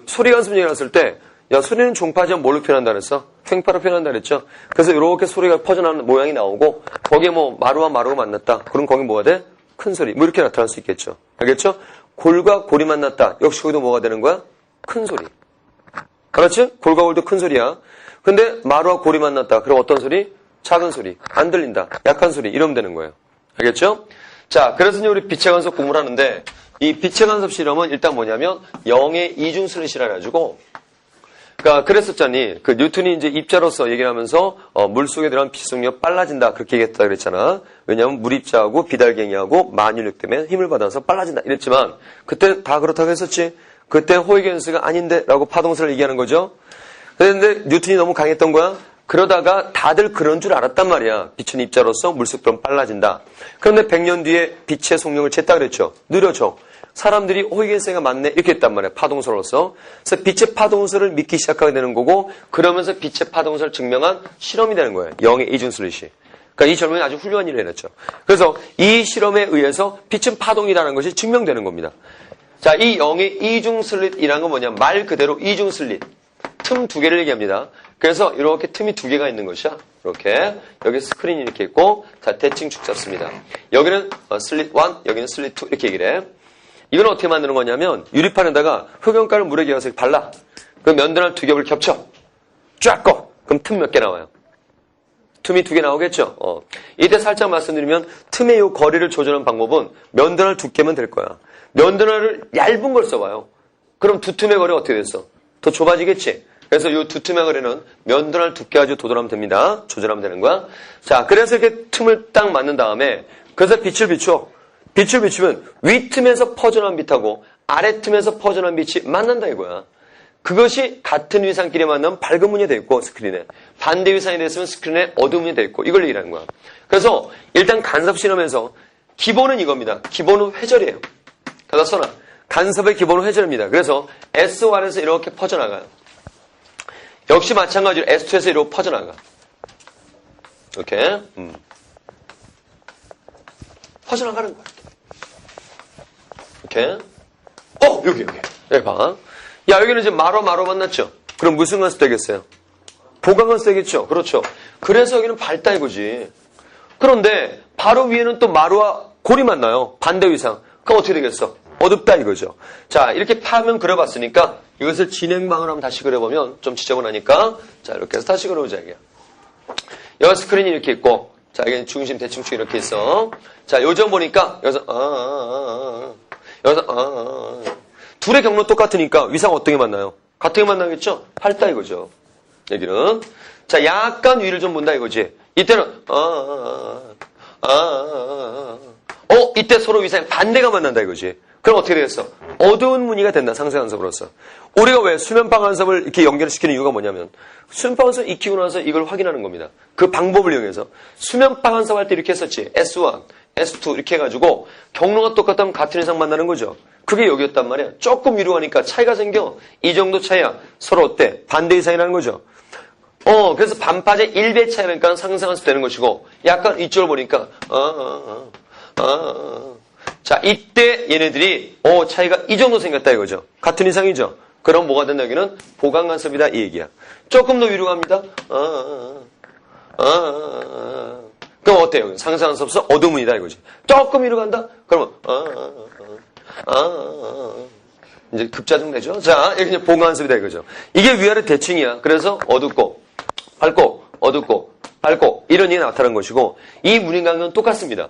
A: 소리 간섭 얘기 나왔을 때 야 소리는 종파지만 뭘로 표현한다 그랬어? 횡파로 표현한다 그랬죠? 그래서 이렇게 소리가 퍼져나가는 모양이 나오고 거기에 마루와 마루가 만났다. 그럼 거기 뭐가 돼? 큰 소리. 이렇게 나타날 수 있겠죠. 알겠죠? 골과 골이 만났다. 역시 거기도 뭐가 되는 거야? 큰 소리. 알았지? 골과 골도 큰 소리야. 근데 마루와 골이 만났다. 그럼 어떤 소리? 작은 소리, 안 들린다, 약한 소리 이러면 되는 거예요. 알겠죠? 자, 그래서 이제 우리 빛의 간섭 공부를 하는데 이 빛의 간섭 실험은 일단 뭐냐면 0의 이중 슬릿이라 가지고 그러니까 그랬었잖니. 그 뉴턴이 이제 입자로서 얘기를 하면서 물 속에 들어간 빛 속력 빨라진다 그렇게 얘기했다 그랬잖아. 왜냐하면 물입자하고 비달갱이하고 만유력 때문에 힘을 받아서 빨라진다 이랬지만 그때 다 그렇다고 했었지. 그때 호이겐스가 아닌데 라고 파동설을 얘기하는 거죠. 그런데 뉴턴이 너무 강했던 거야. 그러다가 다들 그런 줄 알았단 말이야. 빛은 입자로서 물속도는 빨라진다. 그런데 100년 뒤에 빛의 속력을 쟀다 그랬죠. 느려져. 사람들이 호이겐스가 맞네 이렇게 했단 말이야. 파동설로서. 그래서 빛의 파동설을 믿기 시작하게 되는 거고 그러면서 빛의 파동설을 증명한 실험이 되는 거예요. 0의 이중 슬릿이. 그러니까 이 젊은이 아주 훌륭한 일을 해냈죠. 그래서 이 실험에 의해서 빛은 파동이라는 것이 증명되는 겁니다. 자, 이 0의 이중 슬릿이라는 건 뭐냐? 말 그대로 이중 슬릿. 틈 두 개를 얘기합니다. 그래서 이렇게 틈이 두 개가 있는 것이야. 이렇게. 여기 스크린이 이렇게 있고, 자, 대칭 축 잡습니다. 여기는 슬릿 1, 여기는 슬릿 2 이렇게 얘기를 해. 이건 어떻게 만드는 거냐면 유리판에다가 흡연가를 물에 기어서 발라. 그럼 면도날 두 겹을 겹쳐. 쫙 꺼. 그럼 틈 몇 개 나와요? 틈이 두 개 나오겠죠? 이때 살짝 말씀드리면 틈의 이 거리를 조절하는 방법은 면도날 두께면 될 거야. 면도날을 얇은 걸 써봐요. 그럼 두 틈의 거리가 어떻게 됐어? 더 좁아지겠지? 그래서 이 두 틈의 거리는 면도날 두께 가지고 도달하면 됩니다. 조절하면 되는 거야. 자, 그래서 이렇게 틈을 딱 맞는 다음에 그래서 빛을 비춰. 빛을 비추면 위 틈에서 퍼져나온 빛하고 아래 틈에서 퍼져나온 빛이 만난다 이거야. 그것이 같은 위상끼리 만나면 밝은 문이 돼 있고 스크린에 반대 위상이 됐으면 스크린에 어두운 문이 돼 있고 이걸 얘기하는 거야. 그래서 일단 간섭 실험에서 기본은 이겁니다. 기본은 회절이에요. 가다 써놔. 간섭의 기본은 회절입니다. 그래서 S1에서 이렇게 퍼져나가요. 역시 마찬가지로 S2에서 이렇게 퍼져나가. 이렇게 퍼져나가는 거야. 이렇게. 여기. 여기 봐. 야, 여기는 이제 마로 만났죠? 그럼 무슨 간섭 되겠어요? 보강간섭 되겠죠? 그렇죠. 그래서 여기는 밝다 이거지. 그런데 바로 위에는 또 마루와 골이 만나요. 반대 위상. 그럼 어떻게 되겠어? 어둡다 이거죠. 자, 이렇게 파면 그려봤으니까 이것을 진행방을 한번 다시 그려보면 좀 지저분하니까 자, 이렇게 해서 다시 그려보자 이게. 여기 스크린이 이렇게 있고 자, 여기 중심 대칭축 이렇게 있어. 자, 요점 보니까 여기서 둘의 경로 똑같으니까 위상 어떻게 만나요? 같게 만나겠죠? 밝다 이거죠. 여기는 자, 약간 위를 좀 본다 이거지. 이때는 이때 서로 위상이 반대가 만난다 이거지. 그럼 어떻게 되겠어? 어두운 무늬가 된다. 상쇄간섭으로서. 우리가 왜 수면방간섭을 이렇게 연결시키는 이유가 뭐냐면 수면방간섭 익히고 나서 이걸 확인하는 겁니다. 그 방법을 이용해서 수면방간섭 할 때 이렇게 했었지. S1, S2 이렇게 해가지고 경로가 똑같다면 같은 이상 만나는 거죠. 그게 여기였단 말이야. 조금 위로 가니까 차이가 생겨. 이 정도 차이야. 서로 어때? 반대 이상이라는 거죠. 그래서 반파제 1배 차이니까 상쇄간섭 되는 것이고 약간 이쪽을 보니까 자, 이때 얘네들이 차이가 이 정도 생겼다 이거죠. 같은 이상이죠. 그럼 뭐가 된다 여기는 보강간섭이다 이 얘기야. 조금 더 위로 갑니다. 그럼 어때요? 상쇄간섭서 어두문이다 이거지. 조금 위로 간다? 그러면 이제 급자증 되죠. 자, 이게 이제 보강간섭이다 이거죠. 이게 위아래 대칭이야. 그래서 어둡고 밝고 어둡고 밝고 이런 얘기가 나타난 것이고 이 무늬강은 똑같습니다.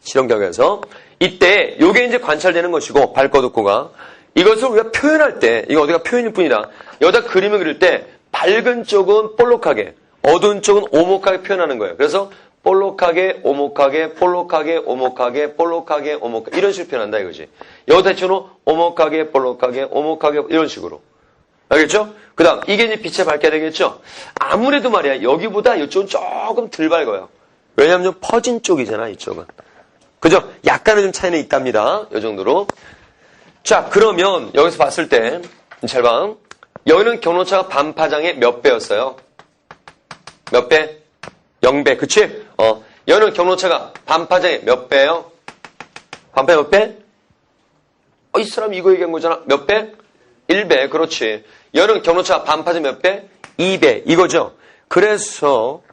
A: 실험 결과에서 이때 요게 이제 관찰되는 것이고 밝고 어둡고가 이것을 우리가 표현할 때 이거 어디가 표현일 뿐이라 여기다 그림을 그릴 때 밝은 쪽은 볼록하게 어두운 쪽은 오목하게 표현하는 거예요. 그래서 볼록하게 오목하게 볼록하게 오목하게 볼록하게 오목하게 이런 식으로 표현한다 이거지. 여기다 대충은 오목하게 볼록하게 오목하게 이런 식으로. 알겠죠? 그 다음 이게 이제 빛에 밝게 되겠죠? 아무래도 말이야 여기보다 이쪽은 조금 덜 밝아요. 왜냐하면 좀 퍼진 쪽이잖아 이쪽은. 그죠? 약간은 좀 차이는 있답니다. 이 정도로. 자, 그러면 여기서 봤을 때 잘 봐. 여기는 경로차가 반파장의 몇 배였어요? 몇 배? 0배. 그치? 여기는 경로차가 반파장의 몇 배예요? 반파 몇 배? 이 사람 이거 얘기한 거잖아. 몇 배? 1배. 그렇지. 여기는 경로차가 반파장 몇 배? 2배. 이거죠? 그래서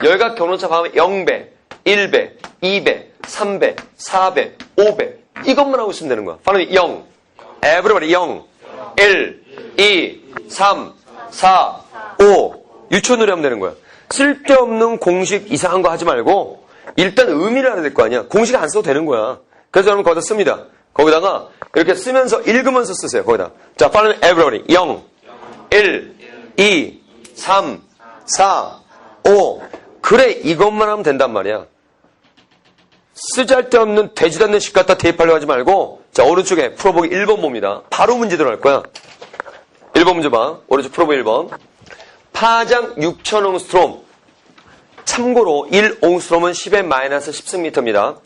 A: 여기가 경로차 반파 0배, 1배, 2배, 3배, 4배, 5배. 이것만 하고 있으면 되는 거야. 바로 0. everybody 0. 1, 2, 3, 4, 5, 유치원으로 하면 되는 거야. 쓸데없는 공식 이상한 거 하지 말고 일단 의미를 알아야 될 거 아니야. 공식 안 써도 되는 거야. 그래서 여러분 거기다 씁니다. 거기다가 이렇게 쓰면서 읽으면서 쓰세요. 거기다. 자, 빠르면 everybody. 0, 1, 2, 3, 4, 5. 그래, 이것만 하면 된단 말이야. 쓰잘데없는 되지도 않는 식 갖다 대입하려고 하지 말고, 자, 오른쪽에 풀어보기 1번 봅니다. 바로 문제 들어갈 거야. 1번 문제 봐. 오른쪽 풀어보기 1번. 파장 6,000옹스트롬. 참고로 1옹스트롬은 10의 마이너스 10승미터입니다.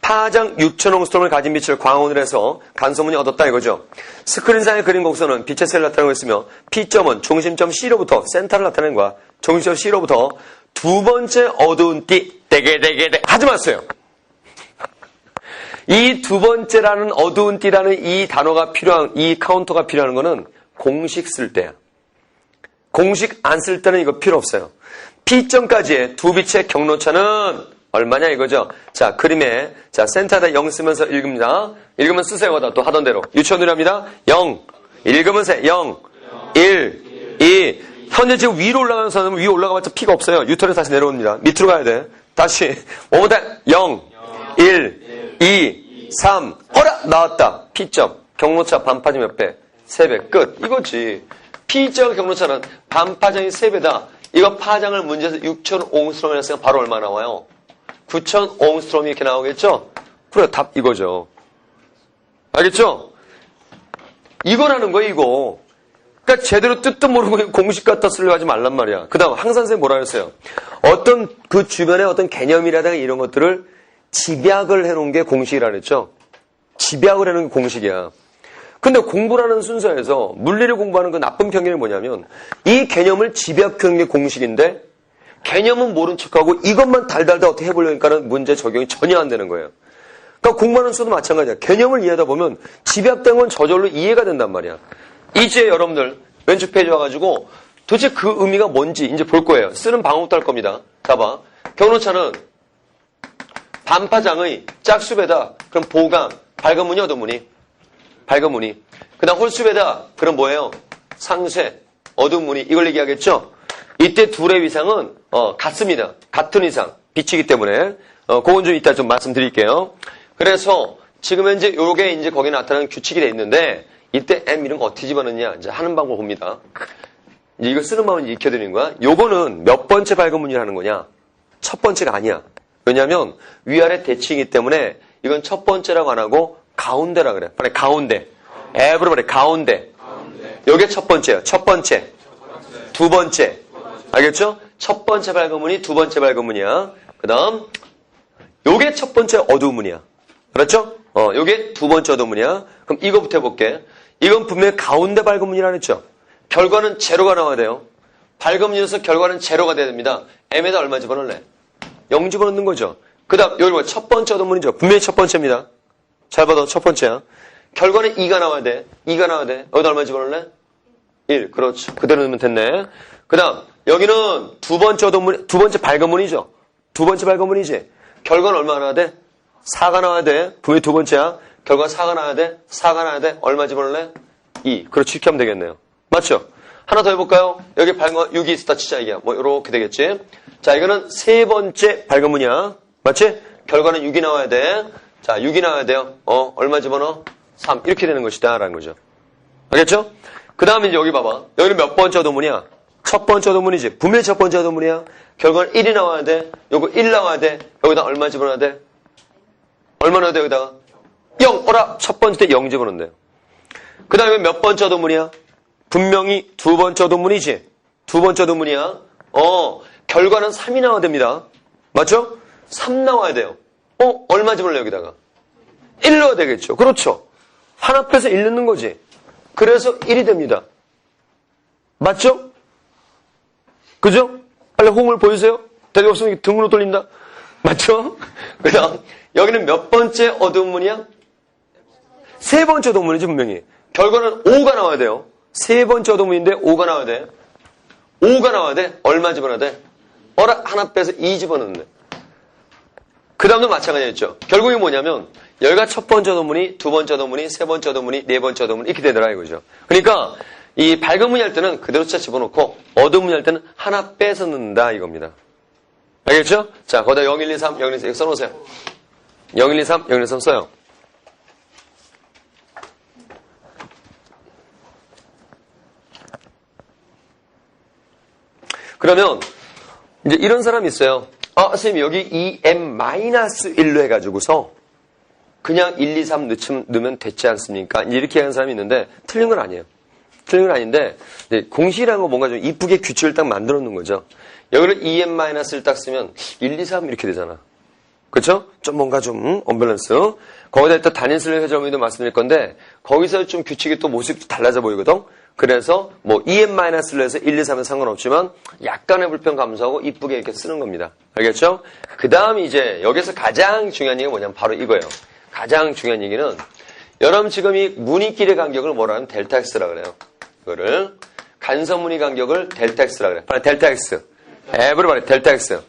A: 파장 6,000옹스트롬을 가진 빛을 광원을 해서 간소문이 얻었다 이거죠. 스크린상에 그린 곡선은 빛의 세를 나타내고 있으며 P점은 중심점 C로부터 센터를 나타내는 거야. 중심점 C로부터 두 번째 어두운 띠 대게 하지 마세요. 이 두 번째라는 어두운 띠라는 이 단어가 필요한, 이 카운터가 필요한 거는 공식 쓸 때야. 공식 안 쓸 때는 이거 필요 없어요. P점까지의 두 빛의 경로차는 얼마냐 이거죠. 자, 그림에, 자, 센터에다 0 쓰면서 읽습니다. 읽으면 쓰세요. 또 하던 대로. 유치원으로 합니다. 0. 읽으면 세. 0. 1. 2. 현재 지금 위로 올라가는 선은 위로 올라가봤자 P가 없어요. 유턴에서 다시 내려옵니다. 밑으로 가야 돼. 다시. 오다 0. 1. 2. 3. 어라! 나왔다. P점. 경로차 반파점 몇 배? 3배. 끝. 이거지. P점 경로차는 반파장이 3배다. 이거 파장을 문제에서 6,000옹스트롬을 했으면 바로 얼마 나와요? 9,000옹스트롬이 이렇게 나오겠죠? 그래, 답 이거죠. 알겠죠? 이거라는 거야, 이거. 그러니까 제대로 뜻도 모르고 공식 갖다 쓰려고 하지 말란 말이야. 그 다음, 항상 선생님 뭐라 그랬어요? 어떤 그 주변에 어떤 개념이라든가 이런 것들을 집약을 해놓은 게 공식이라 그랬죠? 집약을 해놓은 게 공식이야. 근데 공부라는 순서에서 물리를 공부하는 그 나쁜 편견이 뭐냐면 이 개념을 집약하는 게 공식인데 개념은 모른 척하고 이것만 달달달 어떻게 해보려니까는 문제 적용이 전혀 안 되는 거예요. 그러니까 공부하는 수도 마찬가지야. 개념을 이해하다 보면 집약된 건 저절로 이해가 된단 말이야. 이제 여러분들 왼쪽 페이지 와가지고 도대체 그 의미가 뭔지 이제 볼 거예요. 쓰는 방법도 할 겁니다. 봐봐. 경로차는 반파장의 짝수배다. 그럼 보강. 밝은 무늬 어두운 무늬? 밝은 무늬. 그 다음 홀수배다. 그럼 뭐예요? 상쇄. 어두운 무늬. 이걸 얘기하겠죠? 이때 둘의 위상은 같습니다. 같은 위상. 빛이기 때문에. 그건 좀 이따 좀 말씀드릴게요. 그래서 지금 현재 요게 이제 거기에 나타나는 규칙이 돼 있는데 이때 M 이런 거 어떻게 집어넣냐 이제 하는 방법 봅니다. 이제 이거 쓰는 방법을 익혀드리는 거야. 요거는 몇 번째 밝은 무늬를 하는 거냐? 첫 번째가 아니야. 왜냐면 위아래 대칭이기 때문에 이건 첫 번째라고 안 하고 가운데라 그래. 빨리 가운데. everybody 가운데. 요게 첫 번째야. 첫 번째. 두 번째. 알겠죠? 첫 번째 밝은 무늬, 두 번째 밝은 무늬야. 그 다음 요게 첫 번째 어두운 무늬야. 그렇죠? 요게 두 번째 어두운 무늬야. 그럼 이거부터 해볼게. 이건 분명히 가운데 밝은 무늬라 했죠? 결과는 제로가 나와야 돼요. 밝은 무늬에서 결과는 제로가 돼야 됩니다. M에다 얼마 집어넣을래? 0 집어넣는 거죠. 그 다음 여기 뭐 첫 번째 어두운 무늬죠. 분명히 첫 번째입니다. 잘 봐도 첫 번째야. 결과는 2가 나와야 돼. 2가 나와야 돼. 여기다 얼마 집어넣을래? 1. 그렇죠. 그대로 넣으면 됐네. 그 다음 여기는 두 번째 어두운 무늬, 두 번째 밝은 무늬죠. 두 번째 밝은 무늬지. 결과는 얼마가 나와야 돼? 4가 나와야 돼. 분명히 두 번째야. 결과 4가 나와야 돼. 4가 나와야 돼. 얼마 집어넣을래? 2. 그렇지. 이렇게 하면 되겠네요. 맞죠? 하나 더 해볼까요? 여기 밝은 거 6이 있다 치자 이게. 뭐 요렇게 되겠지. 자, 이거는 세 번째 밝은 무늬야. 맞지? 결과는 6이 나와야 돼. 자, 6이 나와야 돼요. 얼마 집어넣어? 3. 이렇게 되는 것이다. 라는 거죠. 알겠죠? 그 다음에 이제 여기 봐봐. 여기는 몇 번째 어두운 무늬야? 첫 번째 어두운 무늬지. 분명히 첫 번째 어두운 무늬야. 결과는 1이 나와야 돼. 요거 1 나와야 돼. 여기다 얼마 집어넣어야 돼? 얼마 넣어야 돼, 여기다가? 0. 어라! 첫 번째 때 0 집어넣는데요. 그 다음에 몇 번째 어두운 무늬야? 분명히 두 번째 어두운 무늬지. 두 번째 어두운 무늬야. 결과는 3이 나와야 됩니다. 맞죠? 3 나와야 돼요. 얼마 집어넣어요, 여기다가? 1 넣어야 되겠죠. 그렇죠. 하나 빼서 1 넣는 거지. 그래서 1이 됩니다. 맞죠? 그죠? 빨리 호응을 보여주세요. 대답 없으면 등으로 돌린다. 맞죠? 그 다음, 여기는 몇 번째 어두운 무늬야? 세 번째 어두운 무늬지, 분명히. 결과는 5가 나와야 돼요. 세 번째 어두운 무늬인데 5가 나와야 돼. 5가 나와야 돼. 얼마 집어넣어야 돼? 하나 빼서 2 집어넣는데. 그 다음도 마찬가지였죠. 결국이 뭐냐면, 여기가 첫 번째 어두운 무늬, 두 번째 어두운 무늬, 세 번째 어두운 무늬, 네 번째 어두운 무늬, 이렇게 되더라, 이거죠. 그러니까, 이 밝은 무늬 할 때는 그대로 차 집어넣고 어두운 무늬 할 때는 하나 빼서 넣는다 이겁니다. 알겠죠? 자, 거기다 0123, 0123 이거 써놓으세요. 0123, 0123 써요. 그러면 이제 이런 사람이 있어요. 선생님 여기 2m-1로 해가지고서 그냥 1, 2, 3 넣으면 됐지 않습니까? 이렇게 하는 사람이 있는데 틀린 건 아니에요. 틀린 건 아닌데 공식이라는 거 뭔가 좀 이쁘게 규칙을 딱 만들어 놓은 거죠. 여기를 2m-를 딱 쓰면 1, 2, 3 이렇게 되잖아. 그렇죠? 좀 뭔가 좀 언밸런스. 거기다 일단 단인슬 회전문의도 말씀드릴 건데 거기서 좀 규칙이 또 모습이 달라져 보이거든. 그래서 뭐 2m-를 해서 1, 2, 3은 상관없지만 약간의 불편 감소하고 이쁘게 이렇게 쓰는 겁니다. 알겠죠? 그 다음 이제 여기서 가장 중요한 얘기가 뭐냐면 바로 이거예요. 가장 중요한 얘기는 여러분 지금 이 무늬끼리 간격을 뭐라 하면 델타 X라 그래요. 이거를 간섭 무늬 간격을 델타 X라 그래요. 빨리 델타 X. 에브리바디 델타 X.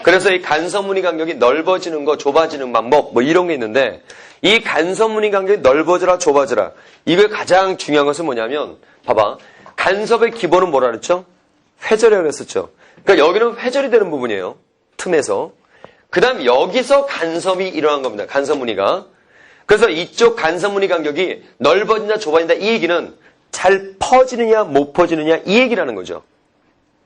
A: 그래서 이 간섭 무늬 간격이 넓어지는 거, 좁아지는 방법 뭐 이런 게 있는데 이 간섭 무늬 간격이 넓어져라 좁아져라 이거 가장 중요한 것은 뭐냐면 봐봐. 간섭의 기본은 뭐라 그랬죠? 회절이라고 그랬었죠. 그러니까 여기는 회절이 되는 부분이에요. 틈에서. 그 다음 여기서 간섭이 일어난 겁니다. 간섭 무늬가. 그래서 이쪽 간섭 무늬 간격이 넓어지냐 좁아진다 이 얘기는 잘 퍼지느냐 못 퍼지느냐 이 얘기라는 거죠.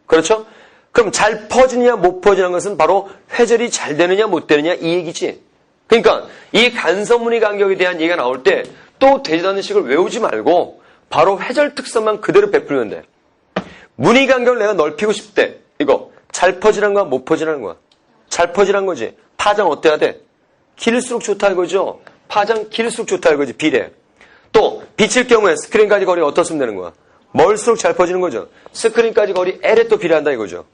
A: 그렇죠? 그럼 잘 퍼지느냐 못 퍼지는 것은 바로 회절이 잘 되느냐 못 되느냐 이 얘기지. 그러니까 이 간섭 무늬 간격에 대한 얘기가 나올 때 또 되지도 않는 식을 외우지 말고 바로 회절 특성만 그대로 베풀면 돼. 무늬 간격을 내가 넓히고 싶대. 이거 잘 퍼지는 거야 못 퍼지는 거야. 잘 퍼지는 거지. 파장 어때야 돼? 길수록 좋다 이거죠. 파장 길수록 좋다 이거지. 비례. 또 비칠 경우에 스크린까지 거리가 어떻으면 되는 거야? 멀수록 잘 퍼지는 거죠. 스크린까지 거리 L에 또 비례한다 이거죠.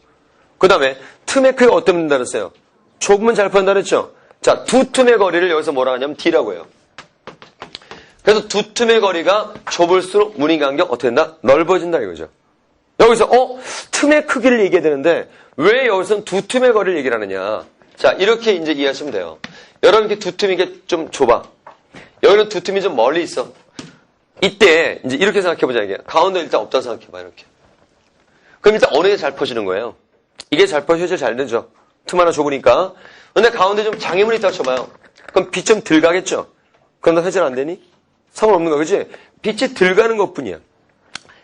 A: 그 다음에 틈의 크기가 어떻게 된다 그랬어요? 좁으면 잘 퍼진다 그랬죠. 자, 두 틈의 거리를 여기서 뭐라 하냐면 D라고 해요. 그래서 두 틈의 거리가 좁을수록 무늬 간격 어떻게 된다? 넓어진다 이거죠. 여기서 틈의 크기를 얘기해야 되는데 왜 여기서는 두 틈의 거리를 얘기를 하느냐. 자, 이렇게 이제 이해하시면 돼요. 여러분 이렇게 두 틈이 이게 좀 좁아. 여기는 두 틈이 좀 멀리 있어. 이때 이제 이렇게 생각해보자 이게. 가운데 일단 없다고 생각해봐 이렇게. 그럼 일단 어느 게 잘 퍼지는 거예요? 이게 잘 퍼져야 잘 되죠. 틈 하나 좁으니까. 근데 가운데 좀 장애물이 있다고 쳐봐요. 그럼 빛 좀 덜 가겠죠? 그럼 너 회전 안 되니? 상관없는 거 그지? 빛이 덜 가는 것뿐이야.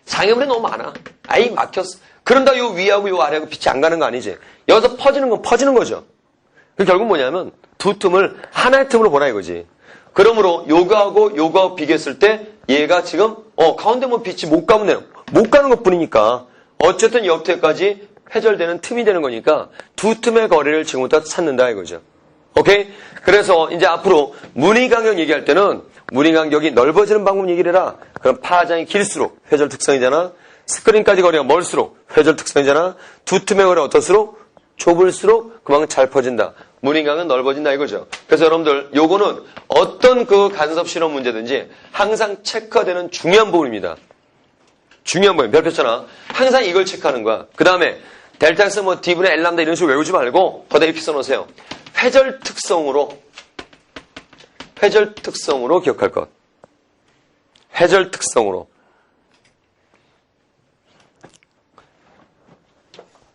A: 장애물이 너무 많아. 아이 막혔어. 그런다 요 위하고 요 아래하고 빛이 안 가는 거 아니지? 여기서 퍼지는 건 퍼지는 거죠. 결국 뭐냐면 두 틈을 하나의 틈으로 보라 이거지. 그러므로 요거하고 비교했을 때 얘가 지금 가운데 뭐 빛이 못 가면 돼요. 못 가는 것뿐이니까 어쨌든 여태까지 회절되는 틈이 되는 거니까 두 틈의 거리를 지금부터 찾는다 이거죠. 오케이? 그래서 이제 앞으로 무늬 간격 얘기할 때는 무늬 간격이 넓어지는 방법 얘기를 해라. 그럼 파장이 길수록 회절 특성이잖아. 스크린까지 거리가 멀수록 회절 특성이잖아. 두 틈의 거리가 어떨수록 좁을수록 그만큼 잘 퍼진다. 무늬 간격은 넓어진다 이거죠. 그래서 여러분들 요거는 어떤 그 간섭 실험 문제든지 항상 체크되는 중요한 부분입니다. 중요한 부분. 별표잖아. 항상 이걸 체크하는 거야. 그 다음에 델타에서 뭐 D분의 L 람다 이런 식으로 외우지 말고 거기다 이렇게 써놓으세요. 회절 특성으로 기억할 것. 회절 특성으로.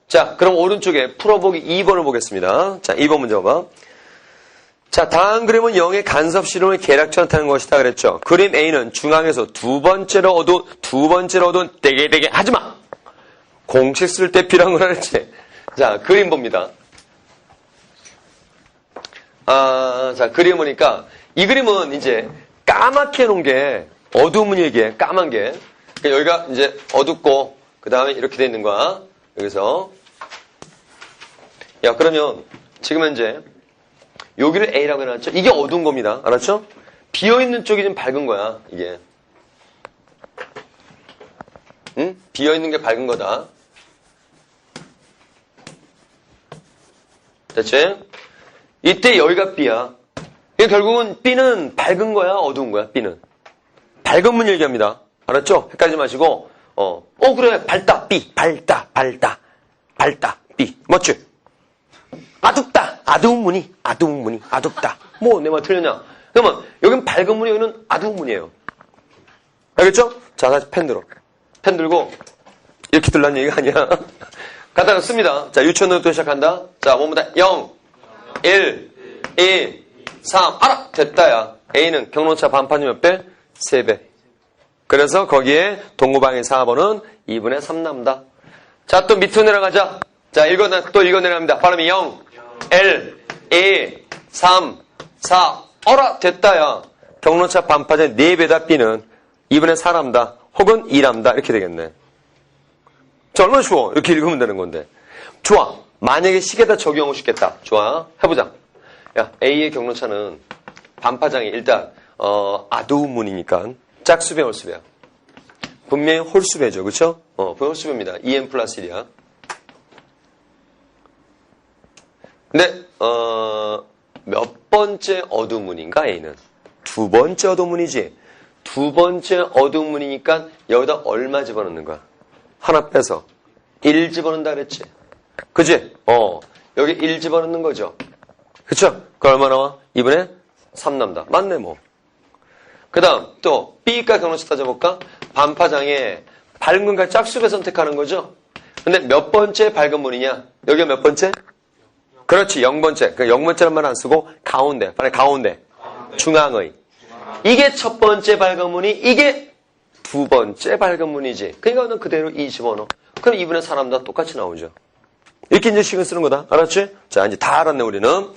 A: 자, 그럼 오른쪽에 풀어보기 2번을 보겠습니다. 자, 2번 문제 봐봐. 자, 다음 그림은 0의 간섭 실험을 계략적으로 나타낸 것이다 그랬죠. 그림 A는 중앙에서 두 번째로 얻은 떼게 하지마. 공식 쓸 때 필요한 거라 그랬지. 자, 그림 봅니다. 자, 그림 보니까 이 그림은 이제 까맣게 해놓은 게 어두운 무늬 얘기해. 까만 게. 그러니까 여기가 이제 어둡고 그 다음에 이렇게 돼 있는 거야. 여기서. 야, 그러면 지금 현재 여기를 A라고 해놨죠? 이게 어두운 겁니다. 알았죠? 비어있는 쪽이 좀 밝은 거야, 이게. 응? 비어있는 게 밝은 거다. 됐지? 이때 여기가 B야. 결국은 B는 밝은 거야, 어두운 거야, B는. 밝은 문 얘기합니다. 알았죠? 헷갈리지 마시고, 그래, 밝다, B. 밝다, B. 맞지? 어둡다, 어두운 무늬, 어둡다. 뭐, 내 말 틀렸냐? 그러면, 여긴 밝은 무늬, 여기는 어두운 무늬예요. 알겠죠? 자, 다시 펜 들어. 펜 들고 이렇게 들라는 얘기가 아니야. 갖다가 씁니다. 자, 유치원부터 시작한다. 자, 뭐보다 0, 1, 2, 3. 알아! 됐다야. A는 경로차 반판이 몇 배? 3배. 그래서 거기에 동구방의 4번은 2분의 3 남다. 자, 또 밑으로 내려가자. 자, 또 읽어 내려갑니다. 발음이 0, 1, 2, 3, 4. 어라! 됐다야. 경로차 반파제 4배다 B는 2분의 4 남다. 혹은 2 남다. 이렇게 되겠네. 자, 얼마나 쉬워. 이렇게 읽으면 되는 건데. 좋아. 만약에 식에다 적용하고 싶겠다. 좋아. 해보자. 야, A의 경로차는 반파장이 일단 아두문이니까 짝수배 홀수배야. 분명히 홀수배죠. 그렇죠? 분명히 홀수배입니다. 2n 플러스 1이야. 근데 몇 번째 어두문인가 A는? 두 번째 어두문이지. 두 번째 어두문이니까 여기다 얼마 집어넣는 거야? 하나 빼서 1 집어넣는다 그랬지. 그지? 여기 1 집어넣는 거죠. 그쵸? 그 얼마 나와? 2분의 3 남다. 맞네 뭐. 그 다음 또 B가 경로차 따져볼까? 반파장에 밝은과 짝수배 선택하는 거죠. 근데 몇 번째 밝은 문이냐? 여기가 몇 번째? 그렇지, 0번째. 그 0번째란 말 안 쓰고 가운데. 가운데. 중앙의. 이게 첫 번째 밝은 문이 이게 두 번째 밝은 문이지. 그러니까 너 그대로 2 집어넣어. 그럼 2분의 4 남다 똑같이 나오죠. 이렇게 이제 식을 쓰는 거다. 알았지? 자, 이제 다 알았네, 우리는.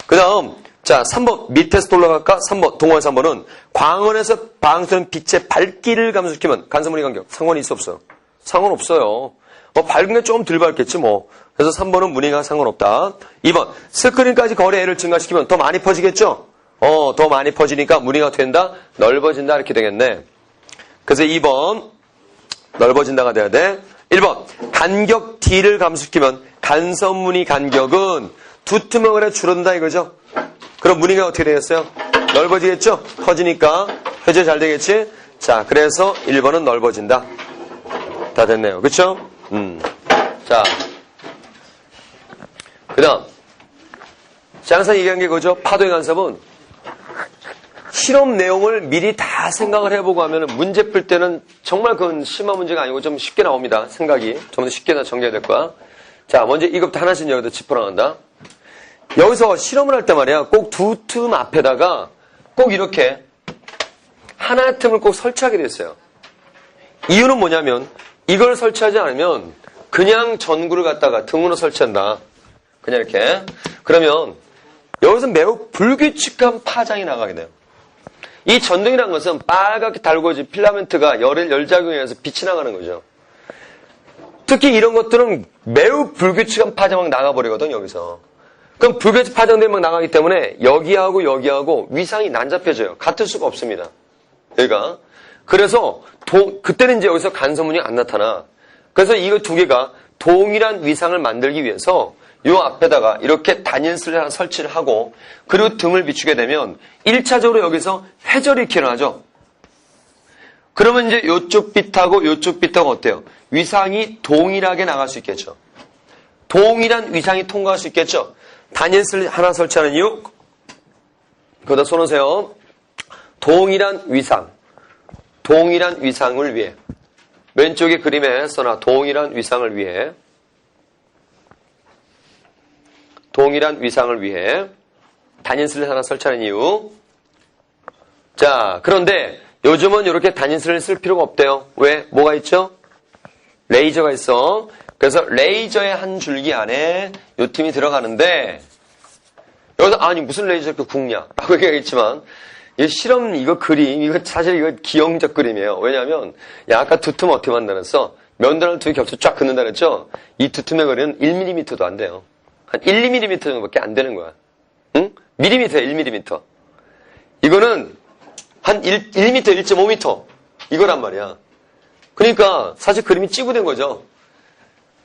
A: 그 다음, 자, 3번. 밑에서 올라갈까? 3번. 동호회 3번은 광원에서 방수는 빛의 밝기를 감소시키면 간섭물의 간격. 상관이 있어, 없어? 상관없어요. 밝은 게 좀 덜 밝겠지, 뭐. 그래서 3번은 무늬가 상관없다. 2번. 스크린까지 거리를 증가시키면 더 많이 퍼지겠죠? 더 많이 퍼지니까 무늬가 된다? 넓어진다? 이렇게 되겠네. 그래서 2번. 넓어진다가 돼야 돼. 1번. 간격 D를 감소시키면 간섭무늬 간격은 두툼하거나 줄어든다 이거죠. 그럼 무늬가 어떻게 되겠어요? 넓어지겠죠? 커지니까 회전 잘 되겠지? 자, 그래서 1번은 넓어진다. 다 됐네요. 그쵸? 자, 그 다음 항상 얘기한 게 그거죠. 파도의 간섭은 실험 내용을 미리 다 생각을 해보고 하면 문제 풀 때는 정말 그건 심한 문제가 아니고 좀 쉽게 나옵니다. 생각이. 좀 더 쉽게 정리해야 될 거야. 자, 먼저 이것부터 하나씩 여기다 짚어나간다. 여기서 실험을 할 때 말이야. 꼭 두 틈 앞에다가 꼭 이렇게 하나의 틈을 꼭 설치하게 됐어요. 이유는 뭐냐면 이걸 설치하지 않으면 그냥 전구를 갖다가 등으로 설치한다. 그냥 이렇게. 그러면 여기서 매우 불규칙한 파장이 나가게 돼요. 이 전등이라는 것은 빨갛게 달궈진 필라멘트가 열작용에 의해서 빛이 나가는 거죠. 특히 이런 것들은 매우 불규칙한 파장이 나가버리거든, 여기서. 그럼 불규칙 파장들이 막 나가기 때문에 여기하고 위상이 난잡해져요. 같을 수가 없습니다. 여기가. 그래서 그때는 이제 여기서 간섭문이 안 나타나. 그래서 이거 두 개가 동일한 위상을 만들기 위해서 요 앞에다가 이렇게 단인슬을 하나 설치를 하고 그리고 등을 비추게 되면 1차적으로 여기서 회절이 이렇게 일어나죠. 그러면 이제 요쪽 빛하고 요쪽 빛하고 어때요? 위상이 동일하게 나갈 수 있겠죠. 동일한 위상이 통과할 수 있겠죠. 단인슬 하나 설치하는 이유 거기다 써놓으세요. 동일한 위상을 위해 왼쪽에 그림에 써놔. 동일한 위상을 위해 단인슬을 하나 설치하는 이유. 자, 그런데 요즘은 이렇게 단인슬을 쓸 필요가 없대요. 왜? 뭐가 있죠? 레이저가 있어. 그래서 레이저의 한 줄기 안에 요 틈이 들어가는데 여기서 아니 무슨 레이저 이렇게 굵냐 라고 얘기하겠지만 이 실험 이거 그림 이거 사실 이거 기형적 그림이에요. 왜냐하면 야 아까 두 틈 어떻게 만들었어? 면도랑 두 개 겹쳐 쫙 긋는다 그랬죠? 이 두 틈의 거리는 1mm도 안 돼요. 한 1, 2mm 정도밖에 안 되는 거야. 응? 밀리미터야 1mm. 이거는 한 1m, 1.5m 이거란 말이야. 그러니까 사실 그림이 찌부된 거죠.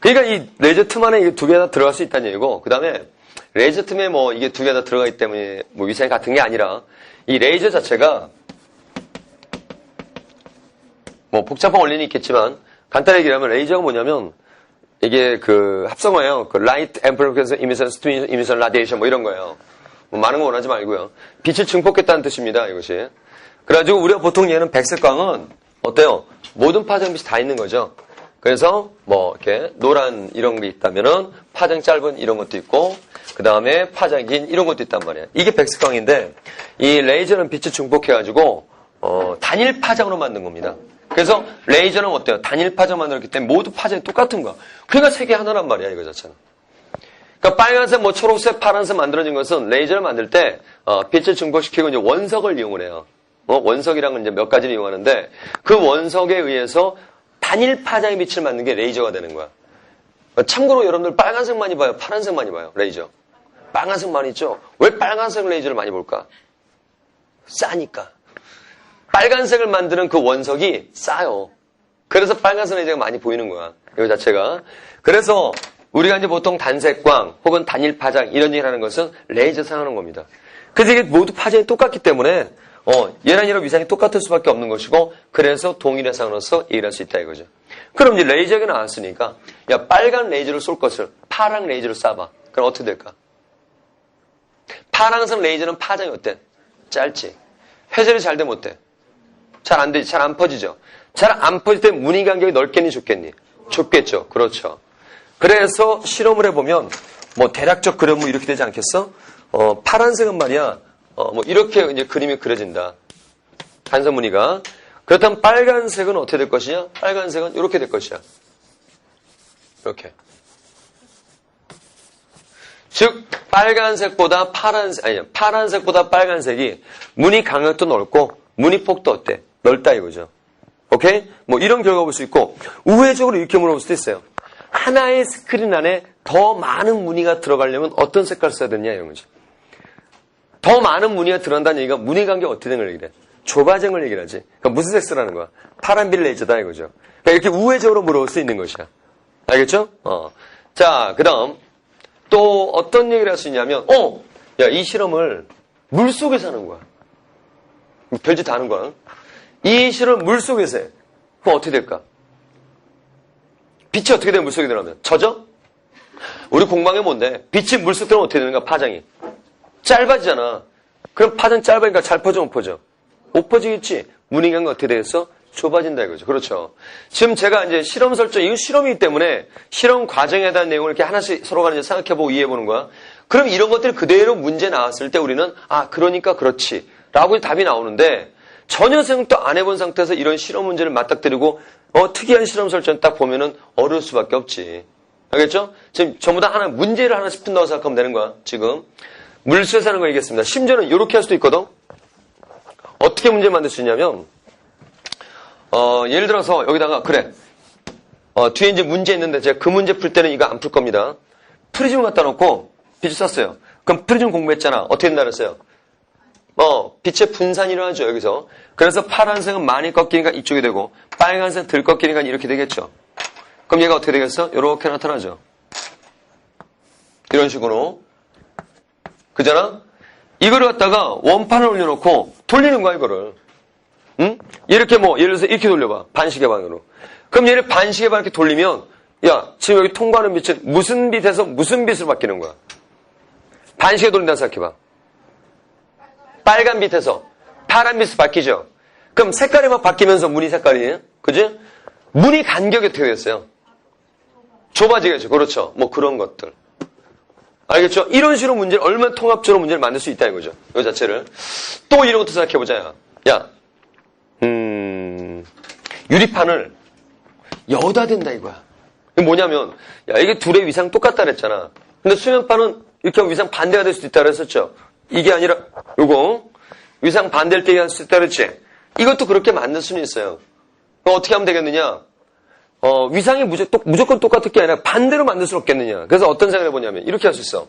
A: 그러니까 이 레이저 틈 안에 이게 두 개 다 들어갈 수 있다는 얘기고, 그 다음에 레이저 틈에 뭐 이게 두 개 다 들어가기 때문에 뭐 위상이 같은 게 아니라 이 레이저 자체가 뭐 복잡한 원리는 있겠지만 간단하게 얘기하면 레이저가 뭐냐면 이게 그 합성어예요. 그 라이트 앰플리피케이션 이미션 라디에이션 뭐 이런 거예요. 뭐 많은 거 원하지 말고요. 빛을 증폭했다는 뜻입니다. 이것이. 그래가지고 우리가 보통 얘는 백색광은 어때요? 모든 파장빛이 다 있는 거죠. 그래서 뭐 이렇게 노란 이런 게 있다면은 파장 짧은 이런 것도 있고 그 다음에 파장 긴 이런 것도 있단 말이에요. 이게 백색광인데 이 레이저는 빛을 증폭해가지고 단일 파장으로 만든 겁니다. 그래서 레이저는 어때요? 단일 파장 만들었기 때문에 모두 파장이 똑같은 거야. 그러니까 색이 하나란 말이야 이거 자체는. 그러니까 빨간색, 뭐 초록색, 파란색 만들어진 것은 레이저를 만들 때 빛을 증폭시키고 이제 원석을 이용을 해요. 원석이라는 건 이제 몇 가지를 이용하는데 그 원석에 의해서 단일 파장의 빛을 만든 게 레이저가 되는 거야. 참고로 여러분들 빨간색 많이 봐요? 파란색 많이 봐요? 레이저. 빨간색 많이 있죠? 왜 빨간색 레이저를 많이 볼까? 싸니까. 빨간색을 만드는 그 원석이 싸요. 그래서 빨간색 레이저가 많이 보이는 거야. 이거 자체가. 그래서 우리가 이제 보통 단색광 혹은 단일 파장 이런 얘기를 하는 것은 레이저 사용하는 겁니다. 그래서 이게 모두 파장이 똑같기 때문에 얘랑 얘랑 위상이 똑같을 수밖에 없는 것이고 그래서 동일한 상으로서 얘기를 할 수 있다 이거죠. 그럼 이제 레이저가 나왔으니까 야 빨간 레이저를 쏠 것을 파랑 레이저를 쏴봐. 그럼 어떻게 될까? 파랑색 레이저는 파장이 어때? 짧지. 회전이 잘 되면 어때? 잘 안 되지. 잘 안 퍼지죠. 잘 안 퍼질 때 무늬 간격이 넓겠니 좁겠니? 좁겠죠. 그렇죠. 그래서 실험을 해보면 뭐 대략적 그림 뭐 이렇게 되지 않겠어? 파란색은 말이야 뭐 이렇게 이제 그림이 그려진다. 단선 무늬가. 그렇다면 빨간색은 어떻게 될 것이냐? 빨간색은 이렇게 될 것이야. 이렇게. 즉 빨간색보다 파란색보다 빨간색이 무늬 간격도 넓고 무늬 폭도 어때? 넓다 이거죠. 오케이? 뭐 이런 결과 볼 수 있고 우회적으로 이렇게 물어볼 수도 있어요. 하나의 스크린 안에 더 많은 무늬가 들어가려면 어떤 색깔 써야 되냐 이런 거죠. 더 많은 무늬가 들어간다는 얘기가 무늬 간격 어떻게 되는 걸 얘기해? 좁아진 걸 얘기를 하지. 그러니까 무슨 색 쓰라는 거야? 파란빛 레이저다 이거죠. 그러니까 이렇게 우회적으로 물어볼 수 있는 것이야. 알겠죠? 자, 그 다음 또 어떤 얘기를 할 수 있냐면 야, 이 실험을 물속에서 하는 거야. 별짓 다 하는 거야. 이 실험을 물속에서 해. 그럼 어떻게 될까? 빛이 어떻게 되면 물속에 들어가면? 젖어? 우리 공방에 뭔데? 빛이 물속 들어가면 어떻게 되는가? 파장이. 짧아지잖아. 그럼 파장 짧으니까 잘 퍼져 못 퍼져? 못 퍼지겠지. 무늬 간격 어떻게 되겠어? 좁아진다 이거죠. 그렇죠. 지금 제가 이제 실험 설정, 이거 실험이기 때문에 실험 과정에 대한 내용을 이렇게 하나씩 서로 간에 생각해보고 이해해보는 거야. 그럼 이런 것들이 그대로 문제 나왔을 때 우리는 그러니까 그렇지 라고 답이 나오는데 전혀 생각도 안 해본 상태에서 이런 실험 문제를 맞닥뜨리고 특이한 실험 설정 딱 보면은 어려울 수밖에 없지. 알겠죠? 지금 전부 다 하나 문제를 하나씩 푼다고 생각하면 되는 거야. 지금 물수에서 하는 거 얘기했습니다. 심지어는 이렇게 할 수도 있거든. 어떻게 문제 만들 수 있냐면 예를 들어서 여기다가 그래 뒤에 이제 문제 있는데 제가 그 문제 풀 때는 이거 안 풀 겁니다. 프리즘을 갖다 놓고 빛을 쐈어요. 그럼 프리즘 공부했잖아. 어떻게 된다 그랬어요? 빛의 분산이 일어나죠 여기서. 그래서 파란색은 많이 꺾이니까 이쪽이 되고 빨간색 덜 꺾이니까 이렇게 되겠죠. 그럼 얘가 어떻게 되겠어? 이렇게 나타나죠. 이런 식으로. 그잖아? 이거를 갖다가 원판을 올려놓고 돌리는 거야 이거를. 응? 이렇게 예를 들어서 이렇게 돌려봐. 반시계 방향으로. 그럼 얘를 반시계 방향 이렇게 돌리면 야 지금 여기 통과하는 빛은 무슨 빛에서 무슨 빛으로 바뀌는 거야? 반시계 돌린다 생각해봐. 빨간 빛에서 파란 빛으로 바뀌죠. 그럼 색깔이 막 바뀌면서 무늬 색깔이 그지? 무늬 간격이 어떻게 됐어요? 좁아지겠죠. 그렇죠. 뭐 그런 것들. 알겠죠? 이런 식으로 문제를 얼마나 통합적으로 문제를 만들 수 있다 이거죠. 이 자체를. 또 이런 것도 생각해보자. 야, 유리판을 여다 된다 이거야. 이게 뭐냐면 야 이게 둘의 위상 똑같다 그랬잖아. 근데 수면판은 이렇게 하면 위상 반대가 될 수도 있다 그랬었죠. 이게 아니라 요거 위상 반대일 때 할 수 있다 그랬지. 이것도 그렇게 만들 수는 있어요. 그럼 어떻게 하면 되겠느냐? 위상이 무조건 똑같을 게 아니라 반대로 만들 수 없겠느냐. 그래서 어떤 생각을 해보냐면 이렇게 할 수 있어.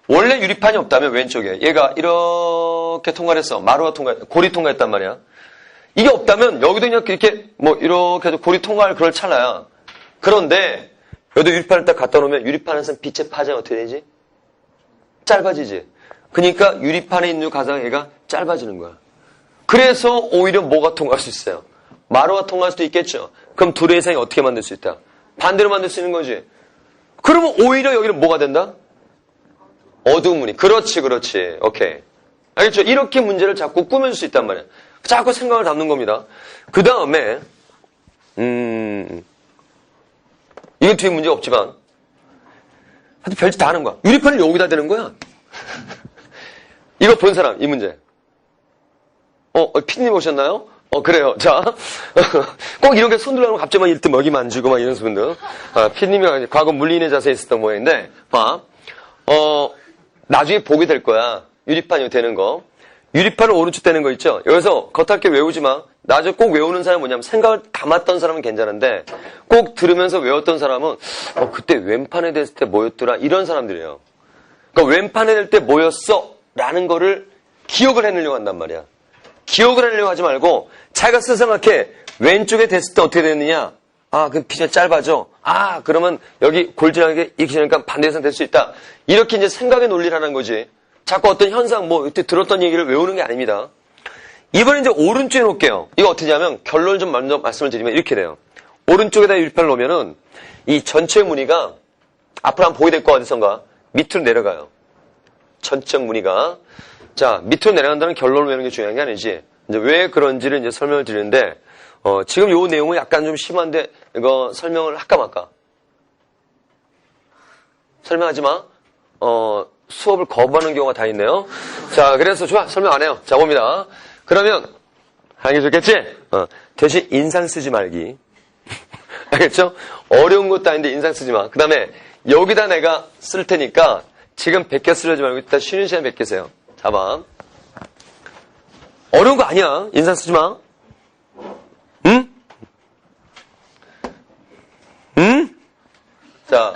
A: 원래 유리판이 없다면 왼쪽에 얘가 이렇게 통과를 했어. 고리 통과했단 말이야. 이게 없다면 여기도 그냥 이렇게 이렇게 해서 고리 통과할 그럴 찰나야. 그런데 여기도 유리판을 딱 갖다 놓으면 유리판에서는 빛의 파장이 어떻게 되지? 짧아지지. 그러니까 유리판에 있는 가상 얘가 짧아지는 거야. 그래서 오히려 뭐가 통과할 수 있어요? 마루가 통과할 수도 있겠죠. 그럼 둘의 이상이 어떻게 만들 수 있다? 반대로 만들 수 있는 거지. 그러면 오히려 여기는 뭐가 된다? 어두운 무늬. 그렇지. 오케이. 알겠죠? 이렇게 문제를 자꾸 꾸밀 수 있단 말이야. 자꾸 생각을 담는 겁니다. 그 다음에 이건 뒤에 문제 없지만 하여튼 별짓 다 하는 거야. 유리판을 여기다 대는 거야. 이거 본 사람 이 문제. 피디님 오셨나요? 그래요. 자, 꼭 이런 게 손 들어가면 갑자기 막 이럴 때 먹이 만지고 막 이런 분들. 피디님이 과거 물리인의 자세에 있었던 모양인데, 봐. 나중에 보게 될 거야. 유리판이 되는 거. 유리판을 오른쪽 대는 거 있죠? 여기서 겉핥게 외우지 마. 나중에 꼭 외우는 사람은 뭐냐면 생각을 담았던 사람은 괜찮은데 꼭 들으면서 외웠던 사람은 그때 왼판에 됐을 때 뭐였더라? 이런 사람들이에요. 그러니까 왼판에 될 때 뭐였어? 라는 거를 기억을 해내려고 한단 말이야. 기억을 하려고 하지 말고 자기가 스스로 생각해. 왼쪽에 됐을 때 어떻게 됐느냐? 그럼 피가 짧아져. 그러면 여기 골진하게 이렇게 되니까 반대선 될 수 있다. 이렇게 이제 생각의 논리를 하는 거지. 자꾸 어떤 현상, 이때 들었던 얘기를 외우는 게 아닙니다. 이번에 이제 오른쪽에 놓을게요. 이거 어떻게 하냐면 결론을 좀 먼저 말씀을 드리면 이렇게 돼요. 오른쪽에다 유리판을 놓으면은 이 전체 무늬가 앞으로 한번 보게 될 거 어디선가 밑으로 내려가요. 전적 무늬가. 자, 밑으로 내려간다는 결론을 외우는 게 중요한 게 아니지. 이제 왜 그런지를 이제 설명을 드리는데, 지금 요 내용은 약간 좀 심한데, 이거 설명을 할까 말까? 설명하지 마. 수업을 거부하는 경우가 다 있네요. 자, 그래서 좋아. 설명 안 해요. 자, 봅니다. 그러면, 하는 게 좋겠지? 대신 인상 쓰지 말기. 알겠죠? 어려운 것도 아닌데 인상 쓰지 마. 그 다음에, 여기다 내가 쓸 테니까, 지금 100개 쓰려지 말고, 일단 쉬는 시간에 100개 세요. 봐봐. 어려운 거 아니야. 인상 쓰지 마. 응? 응? 자,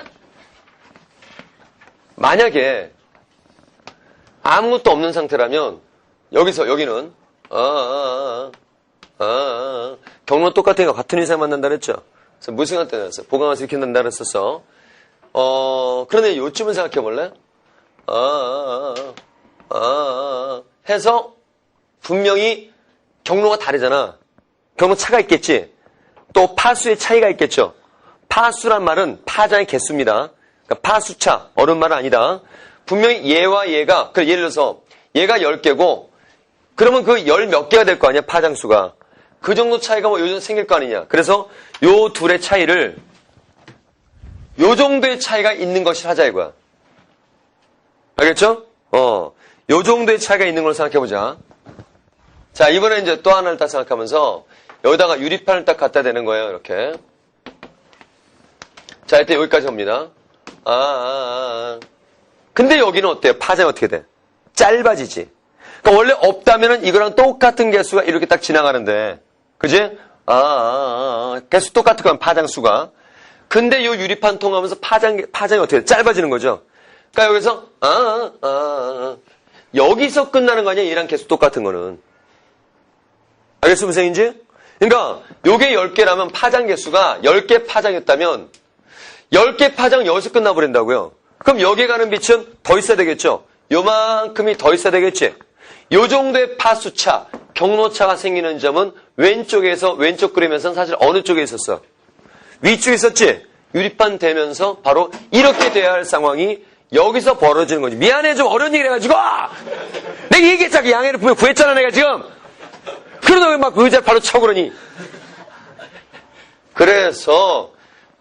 A: 만약에 아무것도 없는 상태라면 여기는 경로 똑같으니까 같은 의사 만난다 그랬죠. 그래서 무슨 시간 때 나왔어? 보강을 일으킨다 그랬었어. 그런데 요쯤은 생각해 볼래? 해서 분명히 경로가 다르잖아. 경로 차가 있겠지. 또 파수의 차이가 있겠죠. 파수란 말은 파장의 개수입니다. 그러니까 파수차, 어려운 말은 아니다. 분명히 얘와 얘가, 예를 들어서 얘가 10개고 그러면 그 10 몇 개가 될 거 아니야, 파장수가. 그 정도 차이가 요즘 생길 거 아니냐. 그래서 요 둘의 차이를 요 정도의 차이가 있는 것이 하자 이거야. 알겠죠? 요 정도의 차이가 있는 걸 생각해보자. 자, 이번에 이제 또 하나를 딱 생각하면서 여기다가 유리판을 딱 갖다 대는 거예요, 이렇게. 자, 일단 여기까지 옵니다. 근데 여기는 어때요? 파장이 어떻게 돼? 짧아지지. 그러니까 원래 없다면은 이거랑 똑같은 개수가 이렇게 딱 지나가는데. 그지? 개수 똑같은 거야, 파장수가. 근데 이 유리판 통하면서 파장이 어떻게 돼? 짧아지는 거죠. 그러니까 여기서 여기서 끝나는 거 아니야? 얘랑 개수 똑같은 거는. 알겠어 무슨 얘기인지? 그러니까 요게 10개라면 파장 개수가 10개 파장이었다면 10개 파장 여기서 끝나버린다고요. 그럼 여기에 가는 빛은 더 있어야 되겠죠? 요만큼이 더 있어야 되겠지? 요 정도의 파수차, 경로차가 생기는 점은 왼쪽에서 왼쪽 그림에서는 사실 어느 쪽에 있었어? 위쪽에 있었지? 유리판 되면서 바로 이렇게 돼야 할 상황이 여기서 벌어지는 거지. 미안해, 좀 어려운 얘기를 해가지고! 내가 얘기했잖아. 양해를 분명 구했잖아, 내가 지금! 그러다 왜 막 의자를 바로 쳐 그러니? 그래서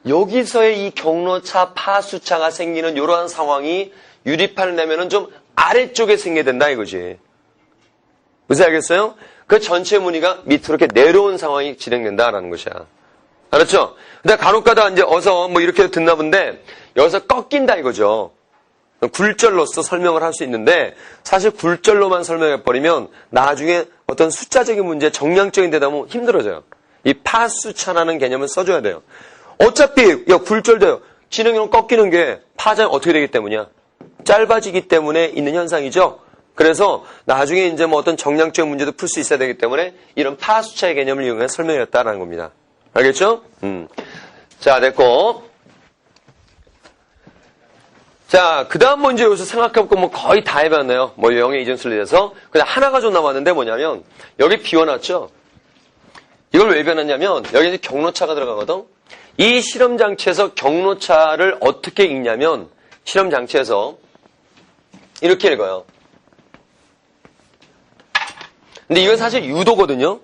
A: 여기서의 이 경로차, 파수차가 생기는 이러한 상황이 유리판을 내면은 좀 아래쪽에 생겨야 된다 이거지. 무슨 알겠어요? 그 전체 무늬가 밑으로 이렇게 내려온 상황이 진행된다라는 것이야. 알았죠? 근데 간혹가다 이제 어서 뭐 이렇게 듣나 본데 여기서 꺾인다 이거죠. 굴절로서 설명을 할 수 있는데 사실 굴절로만 설명해버리면 나중에 어떤 숫자적인 문제, 정량적인 데다 보면 힘들어져요. 이 파수차라는 개념을 써줘야 돼요. 어차피 굴절돼요. 진행형 꺾이는 게 파장이 어떻게 되기 때문이야? 짧아지기 때문에 있는 현상이죠. 그래서 나중에 이제 뭐 어떤 정량적인 문제도 풀 수 있어야 되기 때문에 이런 파수차의 개념을 이용해 설명했다라는 겁니다. 알겠죠? 자, 됐고. 자, 그 다음 문제 여기서 생각해볼거 뭐 거의 다 해봤네요. 뭐 영의 이전술에 대해서. 그냥 하나가 좀 남았는데 뭐냐면, 여기 비워놨죠? 이걸 왜 비워놨냐면, 여기 이제 경로차가 들어가거든? 이 실험장치에서 경로차를 어떻게 읽냐면, 실험장치에서 이렇게 읽어요. 근데 이건 사실 유도거든요.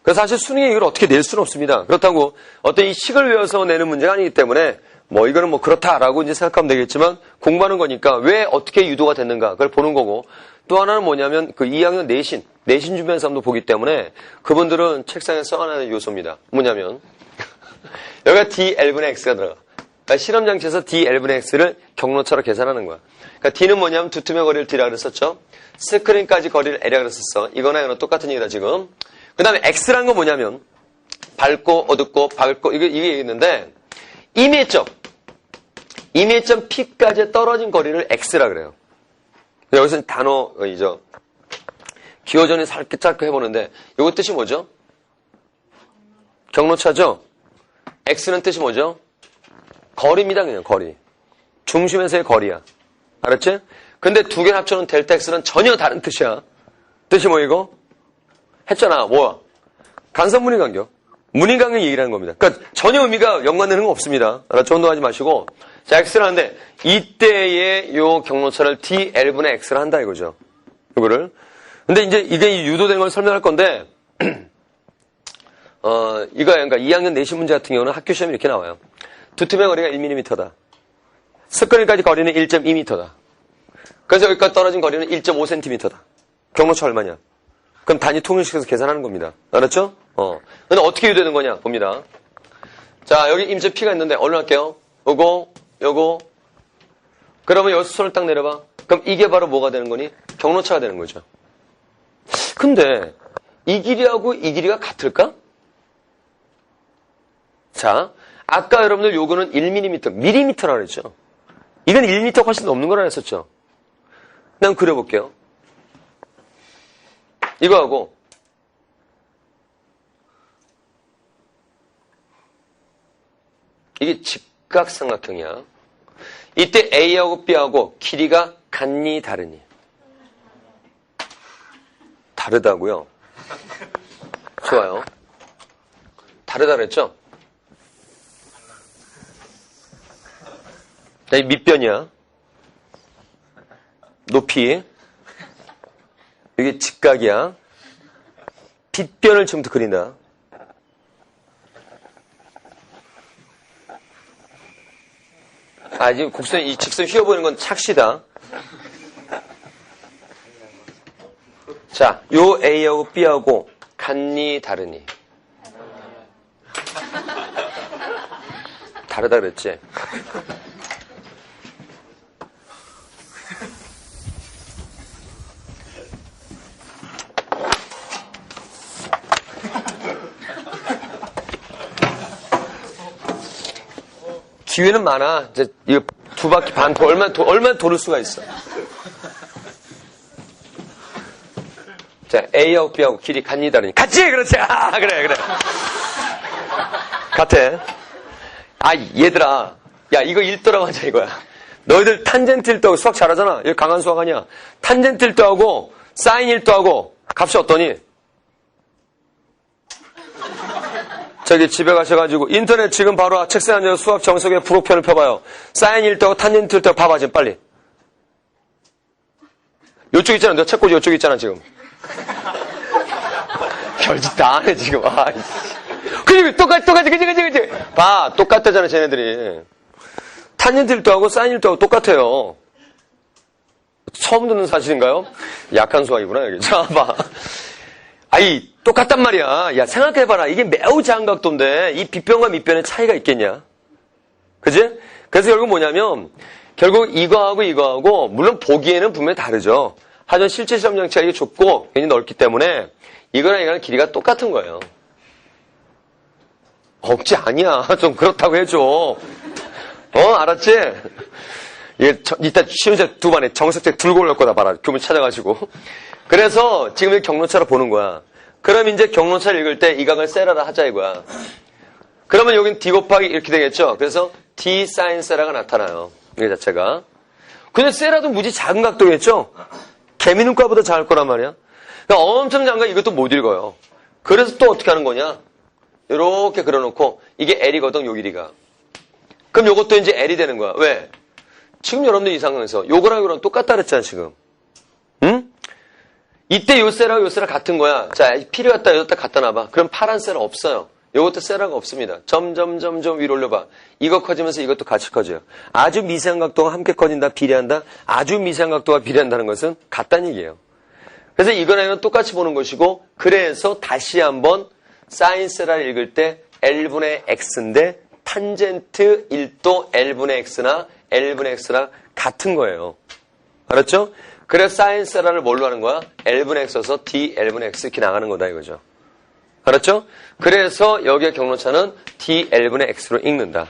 A: 그래서 사실 수능에 이걸 어떻게 낼 수는 없습니다. 그렇다고 어떤 이 식을 외워서 내는 문제가 아니기 때문에 뭐 이거는 뭐 그렇다라고 이제 생각하면 되겠지만 공부하는 거니까 왜 어떻게 유도가 됐는가 그걸 보는 거고 또 하나는 뭐냐면 그 2학년 내신 준비한 사람도 보기 때문에 그분들은 책상에 써놔야 하는 요소입니다. 뭐냐면 여기가 D1분의 X가 들어가. 그러니까 실험장치에서 D1분의 X를 경로차로 계산하는 거야. 그러니까 D는 뭐냐면 두툼의 거리를 D라 그랬었죠. 스크린까지 거리를 L이라 그랬었어. 이거나 이거나 똑같은 얘기다 지금. 그 다음에 X라는 건 뭐냐면 밟고 어둡고 밟고 이게 있는데 임의점 P까지 떨어진 거리를 X라 그래요. 여기서 단어이죠. 기호전이 살짝 짧게 해보는데 이거 뜻이 뭐죠? 경로차죠? X는 뜻이 뭐죠? 거리입니다. 그냥 거리. 중심에서의 거리야. 알았지? 근데 두 개 합쳐놓은 델타 X는 전혀 다른 뜻이야. 뜻이 뭐 이거? 했잖아. 뭐야? 간섭 문의간격. 문의간격 얘기를 하는 겁니다. 그러니까 전혀 의미가 연관되는 건 없습니다. 알았죠? 혼동하지 마시고. 자, X를 하는데 이때의 요 경로차를 DL분의 X를 한다 이거죠. 이거를. 근데 이제 이게 유도된 걸 설명할 건데 이거 그러니까 2학년 내신 문제 같은 경우는 학교 시험이 이렇게 나와요. 두툼의 거리가 1mm다. 스크린까지 거리는 1.2m다. 그래서 여기까지 떨어진 거리는 1.5cm다. 경로차 얼마냐? 그럼 단위 통일시켜서 계산하는 겁니다. 알았죠? 근데 어떻게 유도되는 거냐? 봅니다. 자, 여기 임체 P가 있는데 얼른 할게요. 요거. 그러면 여기서 손을 딱 내려봐. 그럼 이게 바로 뭐가 되는 거니? 경로차가 되는 거죠. 근데 이 길이하고 이 길이가 같을까? 자, 아까 여러분들 요거는 1mm, 밀리미터라 그랬죠. 이건 1m 훨씬 넘는 거라 했었죠. 그냥 그려볼게요. 이거하고 이게 직각삼각형이야. 이때 A하고 B하고 길이가 같니 다르니? 다르다고요? 좋아요. 다르다 그랬죠? 이 밑변이야. 높이. 이게 직각이야. 빗변을 지금부터 그린다. 지금 곡선, 이 직선 휘어 보이는 건 착시다. 자, 요 A하고 B하고 같니, 다르니? 다르다 그랬지? 기회는 많아. 이제 이거 두 바퀴 반 얼마나 돌을 수가 있어. 자, A하고 B하고 길이 같니 다르니? 같지! 그렇지! 그래. 같아. 얘들아. 야, 이거 읽더라고 하자, 이거야. 너희들 탄젠트 1도하고 수학 잘하잖아. 이거 강한 수학 아니야. 탄젠트 1도하고 사인 1도하고 값이 어떠니? 저기 집에 가셔가지고 인터넷 지금 바로 책상에 앉아서 수학 정석의 부록편을 펴봐요. 사인 1도하고 탄젠트 1도하고 봐봐 지금 빨리. 요쪽 있잖아. 너 책꽂이 요쪽 있잖아 지금. 별짓 다 하네 지금. 그치 똑같이 그치. 봐 똑같다잖아 쟤네들이. 탄젠트 1도하고 사인 1도하고 똑같아요. 처음 듣는 사실인가요? 약한 수학이구나 여기. 자 봐. 똑같단 말이야. 야, 생각해봐라. 이게 매우 제한각도인데, 이 빗변과 밑변의 차이가 있겠냐? 그지? 그래서 결국 뭐냐면, 결국 이거하고, 물론 보기에는 분명히 다르죠. 하지만 실제 시험 장치가 이게 좁고, 굉장히 넓기 때문에, 이거랑 이거랑 길이가 똑같은 거예요. 억지 아니야. 좀 그렇다고 해줘. 알았지? 이따 시험 문제 두 번에 정석책 들고 올 거다 봐라. 교문 찾아가지고. 그래서 지금 이 경로차로 보는 거야. 그럼 이제 경로차를 읽을 때 이 각을 세라라 하자 이거야. 그러면 여긴 D 곱하기 이렇게 되겠죠. 그래서 D 사인 세라가 나타나요. 이게 자체가. 근데 세라도 무지 작은 각도겠죠. 개미눈가보다 작을 거란 말이야. 그러니까 엄청 작은 거 이것도 못 읽어요. 그래서 또 어떻게 하는 거냐. 이렇게 그려놓고 이게 L이거든 요 길이가. 그럼 요것도 이제 L이 되는 거야. 왜? 지금 여러분들 이 상황에서 요거랑 요거랑 똑같다 그랬잖아 지금. 응? 이때 요 셀하고 요 셀하고 같은 거야. 자, P를 여기다 갖다 놔봐. 그럼 파란 셀 없어요. 요것도 셀하고 없습니다. 점점 위로 올려봐. 이거 커지면서 이것도 같이 커져요. 아주 미세한 각도가 함께 커진다, 비례한다. 아주 미세한 각도가 비례한다는 것은 같다는 얘기예요. 그래서 이거랑 똑같이 보는 것이고, 그래서 다시 한번 사인 셀을 읽을 때 L분의 X인데 탄젠트 1도 L분의 X나 L분의 X나 같은 거예요. 알았죠? 그래서 사인 셀을 뭘로 하는 거야? L분의 X 써서 D L분의 X 이렇게 나가는 거다 이거죠. 알았죠? 그래서 여기의 경로차는 D L분의 X로 읽는다.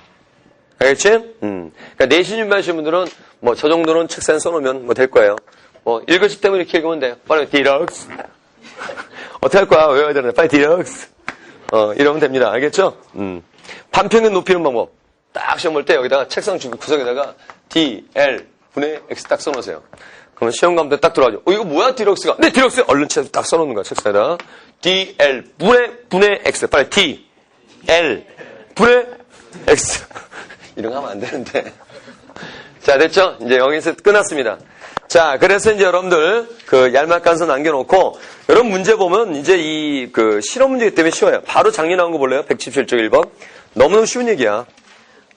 A: 알겠지? 그러니까 내신 준비하시는 분들은 뭐 저 정도는 책상에 써놓으면 뭐 될 거예요. 뭐 읽으실 때면 이렇게 읽으면 돼요. 빨리 디럭스. 어떻게 할 거야? 외워야 되는데 빨리 디럭스. 이러면 됩니다. 알겠죠? 반평균 높이는 방법. 딱 시험 볼 때 여기다가 책상 주변 구석에다가 D L 분의 X 딱 써놓으세요. 그러면 시험 가면 딱 들어가죠. 이거 뭐야 디럭스가? 네 디럭스. 얼른 딱 써놓는 거야 책상에다. D L 분의 X. 빨리 D L 분의 X. 이런 거 하면 안 되는데. 자, 됐죠? 이제 여기서 끝났습니다. 자, 그래서 이제 여러분들, 얄막간선 남겨놓고, 여러분 문제 보면 이제 실험 문제이기 때문에 쉬워요. 바로 작년 나온 거 볼래요? 117쪽 1번. 너무너무 쉬운 얘기야.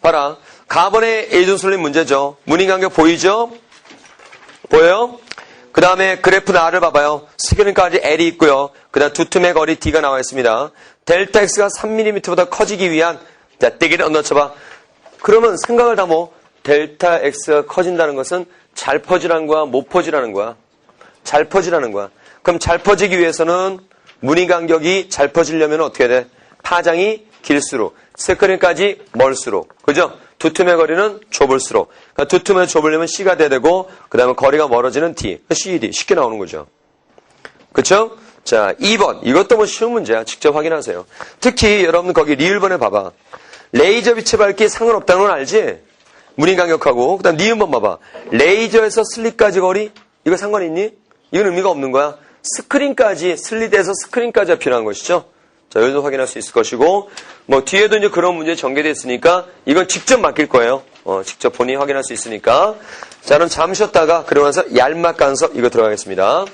A: 봐라. 가번의 에이존솔린 문제죠. 문인간격 보이죠? 보여요? 그 다음에 그래프 R을 봐봐요. 스크린까지 L이 있고요. 그 다음 두 틈의 거리 D가 나와 있습니다. 델타 X가 3mm보다 커지기 위한, 자, 떼기를 얹어봐. 그러면 생각을 다 델타 X가 커진다는 것은 잘 퍼지라는 거야, 못 퍼지라는 거야? 잘 퍼지라는 거야. 그럼 잘 퍼지기 위해서는 무늬 간격이 잘 퍼지려면 어떻게 돼? 파장이 길수록, 스크린까지 멀수록. 그죠? 두 틈의 거리는 좁을수록. 그러니까 두 틈을 좁으려면 C가 돼야 되고, 그 다음에 거리가 멀어지는 D. CD. 쉽게 나오는 거죠. 그쵸? 자, 2번. 이것도 뭐 쉬운 문제야. 직접 확인하세요. 특히 여러분 거기 리을번에 봐봐. 레이저 빛의 밝기 상관없다는 건 알지? 무늬 간격하고. 그 다음 니은번 봐봐. 레이저에서 슬릿까지 거리? 이거 상관 있니? 이건 의미가 없는 거야. 스크린까지, 슬릿에서 스크린까지가 필요한 것이죠. 자, 여기서 확인할 수 있을 것이고, 뭐, 뒤에도 이제 그런 문제 전개되어 있으니까, 이건 직접 맡길 거예요. 직접 본인이 확인할 수 있으니까. 자, 그럼 잠 쉬었다가, 그러면서 얄막간섭, 이거 들어가겠습니다.